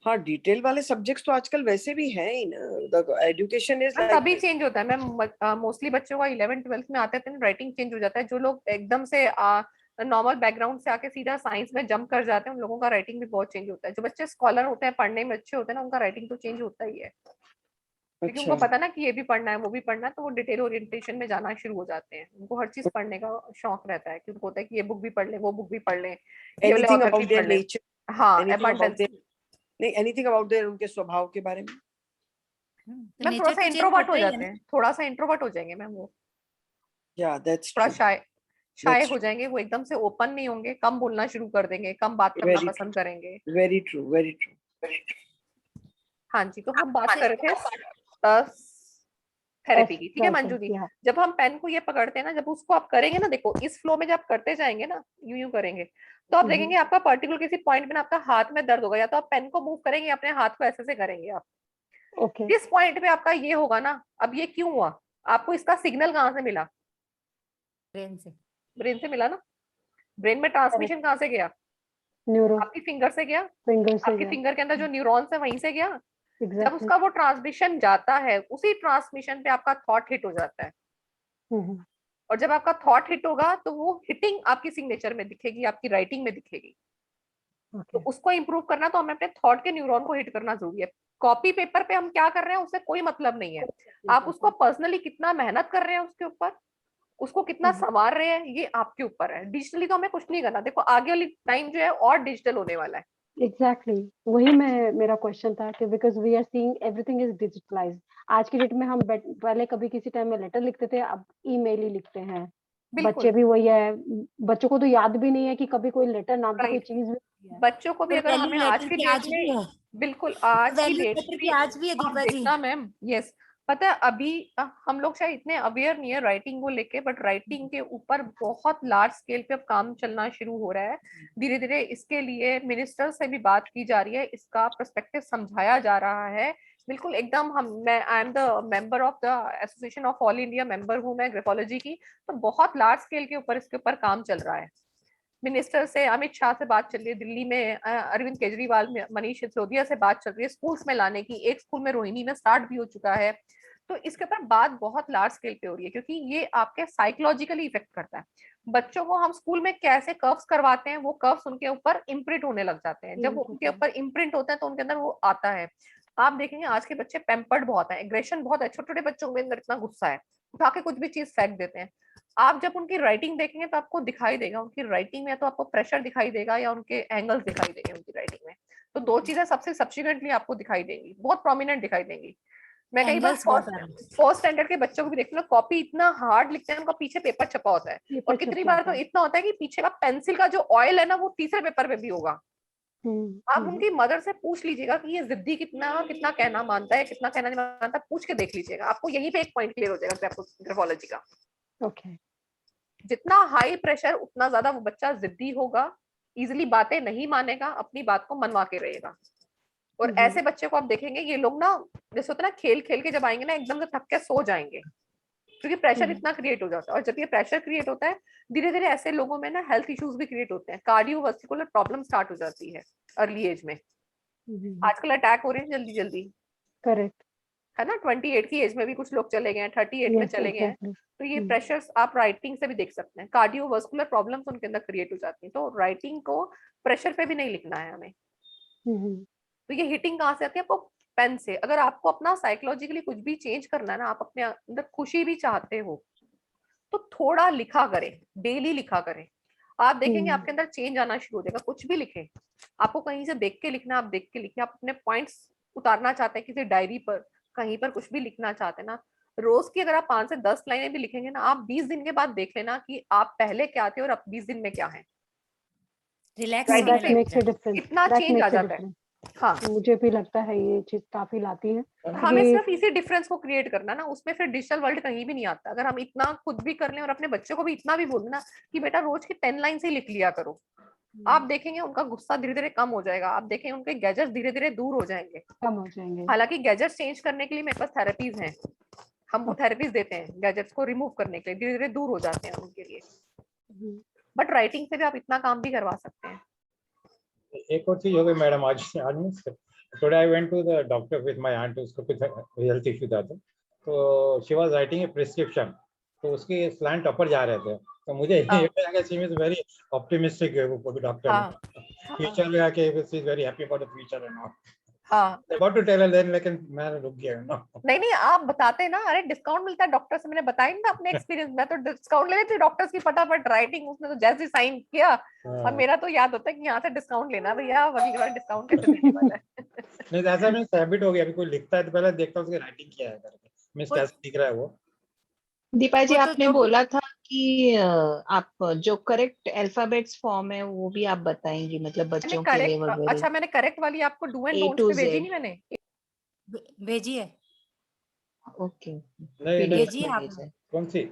हाँ, डिटेल वाले सब्जेक्ट्स तो आजकल वैसे भी हैं ही ना, the education is ma'am like तभी दिस। चेंज होता है मैम, मोस्टली बच्चों का 11th-12th में आते थे राइटिंग चेंज हो जाता है। जो लोग एकदम से नॉर्मल बैकग्राउंड से आके सीधा साइंस में जंप कर जाते हैं, उन लोगों का राइटिंग भी बहुत चेंज होता है। जो बच्चे स्कॉलर होते हैं, पढ़ने में अच्छे होते हैं ना, उनका राइटिंग तो चेंज होता ही है, क्योंकि अच्छा, उनको पता ना कि ये भी पढ़ना है वो भी पढ़ना है, तो वो डिटेल ओरिएंटेशन में जाना शुरू हो जाते हैं। उनको हर चीज पढ़ने का शौक रहता है, कि उनको होता है कि ये बुक भी पढ़ ले, वो बुक भी पढ़ ले, ये वाले एनीथिंग ऑथर की अबाउट देयर पढ़ ले। नेचर, हाँ, एनीथिंग अबाउट अबंडेंस। देयर, नहीं एनीथिंग अबाउट देयर उनके स्वभाव के बारे में। तो मैम थोड़ा नेचर सा तो चेंज इंट्रोवर्ट हो होता ही है जाते ना। हैं, थोड़ा सा इंट्रोवर्ट हो जाएंगे मैम वो, या दैट्स थोड़ा ट्रू, शाय शाय दैट्स हो जाएंगे, वो एकदम से ओपन नहीं होंगे, कम बोलना शुरू कर देंगे, कम बात ट्रू, करना वेरी पसंद करेंगे। Very true, very true. हाँ जी, तो हम बात कर रहे थे थेरेपी की, ठीक है मंजू दी। Yeah. जब हम पेन को ये पकड़ते हैं ना, जब उसको आप करेंगे ना, देखो इस फ्लो में जब करते जाएंगे ना, यूं यूं करेंगे, तो आप देखेंगे आपका पर्टिकुलर किसी पॉइंट पे ना आपका हाथ में दर्द होगा, या तो आप पेन को मूव करेंगे, अपने हाथ को ऐसे से करेंगे आप। Okay. जिस पॉइंट पे आपका ये होगा ना, अब ये क्यों हुआ, आपको इसका सिग्नल कहाँ से मिला? ब्रेन से। ब्रेन से मिला ना। ब्रेन में Correct. ट्रांसमिशन कहाँ से गया? Neuro. आपकी फिंगर से गया, Finger से आपके गया. फिंगर के अंदर जो न्यूरॉन्स है वहीं से गया। जब Exactly. उसका वो ट्रांसमिशन जाता है, उसी ट्रांसमिशन पे आपका थॉट हिट हो जाता है, Mhm. और जब आपका थॉट हिट होगा तो वो हिटिंग आपकी सिग्नेचर में दिखेगी, आपकी राइटिंग में दिखेगी। तो Okay. उसको इंप्रूव करना तो हमें अपने थॉट के न्यूरॉन को हिट करना जरूरी है। कॉपी पेपर पे हम क्या कर रहे हैं उससे कोई मतलब नहीं है। आप उसको पर्सनली कितना मेहनत कर रहे हैं उसके ऊपर, उसको कितना संवार रहे हैं, ये आपके ऊपर है। डिजिटली तो हमें कुछ नहीं करना। देखो आगे वाली टाइम जो है और डिजिटल होने वाला है। Exactly. वही मेरा क्वेश्चन था कि because we are seeing everything is digitalized. आज की डेट में हम पहले कभी किसी टाइम में लेटर लिखते थे, अब ईमेल ही लिखते हैं। बिल्कुल बच्चे भी वही है, बच्चों को तो याद भी नहीं है कि कभी कोई लेटर नाम की कोई राइट। चीज भी है। बच्चों को भी और अगर वैल्यू हमें आज लेटर की की डेट आज में, भी है, बिल्कुल आज की वैल्यू डेट लेटर में की भी आज भी है आप दीपा जी। देखना मैम, यस पता है अभी हम लोग शायद इतने अवेयर नहीं है राइटिंग को लेके, बट राइटिंग के ऊपर बहुत लार्ज स्केल पे अब काम चलना शुरू हो रहा है। धीरे धीरे इसके लिए मिनिस्टर से भी बात की जा रही है, इसका पर्सपेक्टिव समझाया जा रहा है। बिल्कुल एकदम मैं I am the member of the association of all India member हूँ मैं ग्राफोलॉजी की, तो बहुत लार्ज स्केल के ऊपर इसके ऊपर काम चल रहा है। मिनिस्टर से अमित शाह से बात चल रही है, दिल्ली में अरविंद केजरीवाल में मनीष सिसोदिया से बात चल रही है स्कूल्स में लाने की। एक स्कूल में रोहिणी में स्टार्ट भी हो चुका है। तो इसके ऊपर बात बहुत लार्ज स्केल पे हो रही है, क्योंकि ये आपके साइकोलॉजिकली इफेक्ट करता है। बच्चों को हम स्कूल में कैसे कर्व्स करवाते हैं, वो कर्व्स उनके ऊपर इम्प्रिंट होने लग जाते हैं। जब वो उनके ऊपर इम्प्रिंट होता है तो उनके अंदर वो आता है। आप देखेंगे आज के बच्चे पैम्पर्ड बहुत है, एग्रेशन बहुत है, छोटे छोटे बच्चों के अंदर इतना गुस्सा है, उठा के कुछ भी चीज फेंक देते हैं। आप जब उनकी राइटिंग देखेंगे तो आपको दिखाई देगा, उनकी राइटिंग में तो आपको प्रेशर दिखाई देगा या उनके एंगल्स दिखाई देंगे उनकी राइटिंग में। तो दो चीजें सबसे सब्सिक्वेंटली आपको दिखाई देंगी, बहुत प्रोमिनेंट दिखाई देंगी। मैं कई बार एंगल्स बहुत आ रहे हैं। फर्स्ट स्टैंडर्ड के बच्चों को भी देखती हूँ, कॉपी इतना हार्ड लिखते हैं, उनका पीछे पेपर छपा होता है, और कितनी बार तो इतना होता है कि पीछे का पेंसिल का जो ऑयल है ना वो तीसरे पेपर पे भी होगा। आप उनकी मदर से पूछ लीजिएगा कि ये जिद्दी कितना कितना कहना मानता है, कितना कहना नहीं मानता, पूछ के देख लीजिएगा, आपको यहीं पे एक पॉइंट क्लियर हो जाएगा ग्राफोलॉजी का। Okay. जितना हाई प्रेशर उतना ज्यादा वो बच्चा जिद्दी होगा, इजिली बातें नहीं मानेगा, अपनी बात को मनवा के रहेगा। और ऐसे बच्चे को आप देखेंगे, ये लोग ना जैसे होता है ना खेल खेल के जब आएंगे ना एकदम से थक के सो जाएंगे, क्योंकि प्रेशर इतना क्रिएट हो जाता है, और जब ये प्रेशर क्रिएट होता है धीरे धीरे ऐसे लोगों में ना हेल्थ इश्यूज भी क्रिएट होते हैं, कार्डियोवास्कुलर प्रॉब्लम स्टार्ट हो जाती है अर्ली एज में। आजकल अटैक हो रहे हैं जल्दी जल्दी, करेक्ट है ना, 28 की एज में भी कुछ लोग चले गए हैं, 38 में यस चले गए हैं। एग्जैक्टली तो ये प्रेशर्स आप राइटिंग से भी देख सकते हैं, कार्डियोवास्कुलर प्रॉब्लम्स उनके अंदर क्रिएट हो जाती हैं। तो राइटिंग को प्रेशर पे भी नहीं लिखना है हमें। तो ये हिटिंग कहाँ से आती है? आपको पेन से। अगर आपको अपना साइकोलॉजिकली कुछ भी चेंज करना है ना, आप अपने अंदर खुशी भी चाहते हो, तो थोड़ा लिखा करें, डेली लिखा करें, आप देखेंगे आपके अंदर चेंज आना शुरू हो जाएगा। कुछ भी लिखें, आपको कहीं से देख के लिखना, आप देख के लिखिए। आप अपने पॉइंट्स उतारना चाहते हैं किसी डायरी पर, कहीं पर कुछ भी लिखना चाहते हैं ना, रोज की अगर आप 5 से 10 लाइनें भी लिखेंगे ना, आप 20 दिन के बाद देख लेना कि आप पहले क्या थे और अब 20 दिन में क्या है। रिलैक्स Writing दैट से मेक्स अ डिफरेंस, इतना दैट चेंज आ मेक्स अ जाता है। डिफरेंस। हाँ, मुझे भी लगता है ये चीज काफी लाती है। हमें कि सिर्फ इसी डिफरेंस को क्रिएट करना ना, उसमें फिर डिजिटल वर्ल्ड कहीं भी नहीं आता। अगर हम इतना खुद भी कर लें और अपने बच्चों को भी इतना भी बोल दें ना कि बेटा रोज की 10 लाइन से ही लिख लिया करो, आप देखेंगे उनका गुस्सा धीरे धीरे कम हो जाएगा, आप देखेंगे उनके गैजेट्स धीरे धीरे दूर हो जाएंगे। कम हो जाएंगे। हालांकि गैजेट्स चेंज करने के लिए मेरे पास थेरेपीज हैं, हम वो थेरेपीज देते हैं गैजेट्स को रिमूव करने के लिए, धीरे धीरे दूर हो जाते हैं उनके लिए। बट राइटिंग से भी आप इतना काम भी करवा सकते हैं। एक और चीज हो गई मैडम, आज today I went to the doctor with my aunt, उसको कुछ हेल्थ इश्यू था, तो she was writing a prescription, तो उसके स्लैंट अपर जा रहे थे, तो मुझे ये लगा शी इज वेरी ऑप्टिमिस्टिक, वो डॉक्टर फ्यूचर में आके she is very happy about the future and all. हाँ, about to tell her then, लेकिन मैं रुक गया ना। नहीं आप बताते ना, अरे डिस्काउंट मिलता है डॉक्टर से, मैंने बताया ना अपने एक्सपीरियंस। मैं तो डिस्काउंट ले लेती डॉक्टर्स की फटाफट, राइटिंग उसने तो जैसे साइन किया, और मेरा तो याद होता है कि यहाँ से डिस्काउंट लेना भैया, अगली बार डिस्काउंट कैसे देने वाला है। नहीं ऐसा मैं हैबिट हो गया, अभी कोई लिखता है तो पहले देखता हूँ उसकी राइटिंग क्या है करके, मिस कैसे दिख रहा है वो। दीपा जी वो तो आपने जो बोला था कि आप जो करेक्ट अल्फाबेट्स फॉर्म है वो भी आप बताएंगी, मतलब मैंने बच्चों के लिए करेक्ट, वगैरह। अच्छा मैंने करेक्ट वाली आपको do and A don'ts to पे भेजी Z। नहीं मैंने? भेजी है, ओके, नहीं भेजी PDF है में आपने? भेजा है। कौन सी?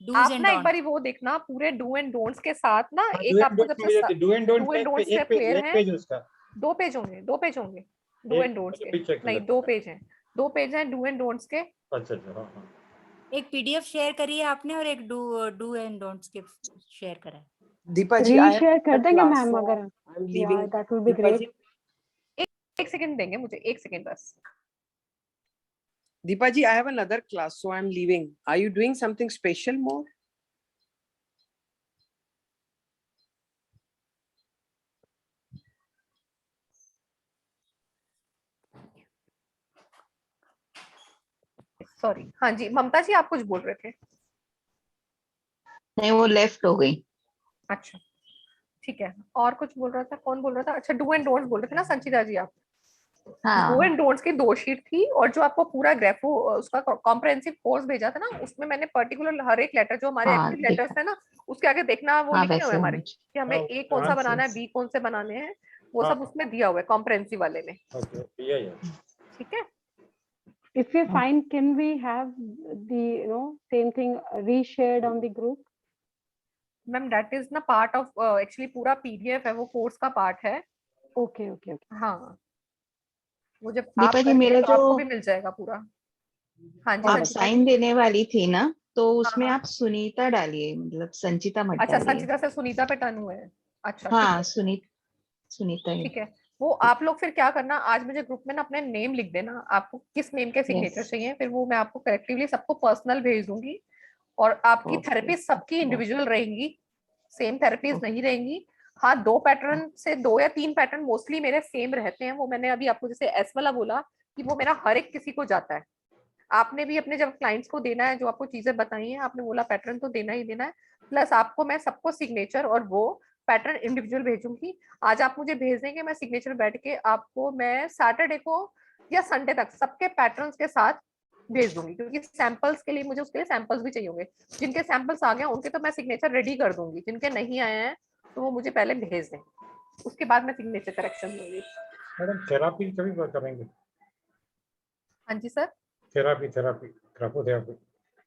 डूज आप एंड ना एक डोंट। बार वो देखना, पूरे डू एंड डोंट्स के साथ ना, हाँ, एक आपको जब से do and don't do and don'ts एक से क्लियर एक है, पेज उसका, 2 पेज होंगे, 2 पेज होंगे डू एंड डोंट्स के, पीछे नहीं 2 पेज हैं, 2 पेज हैं डू एंड डोंट्स के। अच्छा हाँ। एक पीडीएफ शेयर करी है आपने और एक डू एंड डोंट्स के शेयर करा है। Deepa ji, I have reshare कर a देंगे class, मैम so अगर, I'm या leaving. That will be Deepa great. ji, एक सेकंड देंगे मुझे, एक सेकंड बस। Deepa ji, I have another class, so I'm leaving. Are you doing something special more? Sorry, हाँ जी ममता जी आप कुछ बोल रहे थे? नहीं, वो लेफ्ट हो गई। अच्छा ठीक है, और कुछ बोल रहा था, कौन बोल रहा था? अच्छा डू एंड डोंट्स बोल रहे थे ना संचिता जी आप? डू हाँ एंड डोंट्स की 2 शीट थी, और जो आपको पूरा ग्राफो उसका कॉम्प्रिहेंसिव कोर्स भेजा था ना, उसमें मैंने पर्टिकुलर हर एक लेटर जो हमारे हाँ एक्टिव लेटर्स देखा। है ना, उसके आगे देखना वो हाँ लिखे हुए वैसे हमारे होना कि हमें ए कौन सा हाँ, बनाना है, चाहिए। बी कौन से बनाने हैं, वो हाँ। सब उसमें दिया हुआ है कॉम्प्रिहेंसिव वाले में। ओके ये ठीक है, If we find, can we have the same thing reshared on the group? Ma'am that is ना पार्ट ऑफ, एक्चुअली पूरा पीडीएफ है, वो कोर्स का पार्ट है। Okay, okay, okay. हाँ, वो जब आप दीपा जी करेंगे मेरा तो जो आपको भी मिल जाएगा पूरा। हाँ जी आप संचिता जी। साइन देने वाली थी ना, तो हाँ उसमें हाँ, आप सुनीता डालिए, मतलब संचिता मत अच्छा डालिए। संचिता से सुनीता पे टर्न हुए हैं, अच्छा ठीक हाँ है सुनीता ही। ठीक है। वो आप लोग फिर क्या करना, आज मुझे ग्रुप में ना अपने नेम लिख देना, आपको किस नेम के सिग्नेचर यस चाहिए, फिर वो मैं आपको कलेक्टिवली सबको पर्सनल भेज दूंगी। और आपकी ओके थेरेपी सबकी इंडिविजुअल रहेंगी, सेम थेरेपीज नहीं रहेंगी। हाँ 2 पैटर्न से 2 या 3 पैटर्न मोस्टली मेरे सेम रहते हैं, वो मैंने अभी आपको जैसे एस वाला बोला कि वो मेरा हर एक किसी को जाता है। आपने भी अपने जब क्लाइंट्स को देना है, जो आपको चीजें बताई हैं, आपने बोला पैटर्न तो देना ही देना है, प्लस आपको मैं सबको सिग्नेचर और वो पैटर्न इंडिविजुअल भेजूंगी। आज आप मुझे भेज देंगे, मैं सिग्नेचर बैठ के आपको मैं सैटरडे को या संडे तक सबके पैटर्न्स के साथ भेज दूंगी, क्योंकि सैंपल्स के लिए मुझे उसके लिए सैंपल्स भी चाहिए होंगे। जिनके सैंपल्स आ गए उनके तो मैं सिग्नेचर रेडी कर दूंगी, जिनके नहीं आए हैं तो वो मुझे पहले भेज दें, उसके बाद मैं सिग्नेचर करेक्शन दूंगी। मैडम थेरापी कभी करेंगे? हाँ जी सर, थेरापी ग्राफोथेरेपी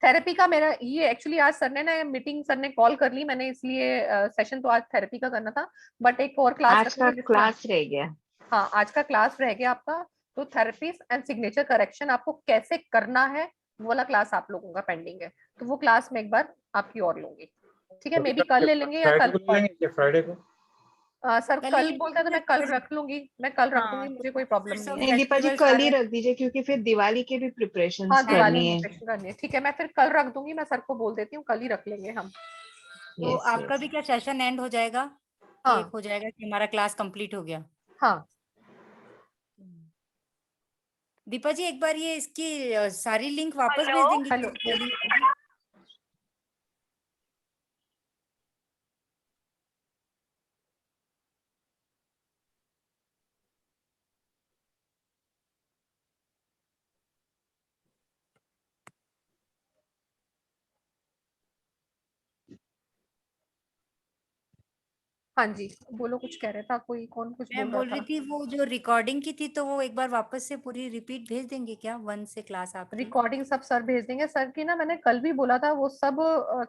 थेरेपी का मेरा ये एक्चुअली आज सर ने ना मीटिंग, सर ने कॉल कर ली, मैंने इसलिए सेशन तो आज थेरेपी का करना था, बट एक और क्लास आज का क्लास रह गया। हाँ आज का क्लास रह गया आपका। तो थेरेपीज एंड सिग्नेचर करेक्शन आपको कैसे करना है वो वाला क्लास आप लोगों का पेंडिंग है, तो वो क्लास में एक बार आपकी और लूंगी, ठीक है? मे बी कल ले लेंगे या कल फ्राइडे को सर कल कल ही बोलते हैं तो मैं कल रख लूंगी, मैं कल रख दूंगी, मुझे कोई प्रॉब्लम सब नहीं है। नहीं दीपा जी festivals आ कल ही रहे हैं। रख दीजिए क्योंकि फिर दिवाली के भी प्रिपरेशंस हाँ दिवाली करनी है। preparation करनी है, ठीक है, मैं फिर कल रख दूंगी, मैं सर को बोल देती हूँ, कल ही रख लेंगे हम। तो आपका भी क्या सेशन एंड हो जाएगा, हाँ। एक हो जाएगा कि हमारा क्लास कंप्लीट हो गया। हाँ दीपा जी एक बार ये इसकी सारी लिंक वापस भेज देंगी हेलो। recording की? हाँ जी बोलो, कुछ कह रहा था कोई, कौन कुछ मैं बोल बोल रहा रही था? थी वो जो रिकॉर्डिंग की थी तो वो एक बार वापस से पूरी रिपीट भेज देंगे क्या, 1 से क्लास आपकी? रिकॉर्डिंग सब सर भेज देंगे, सर की ना मैंने कल भी बोला था वो सब क्या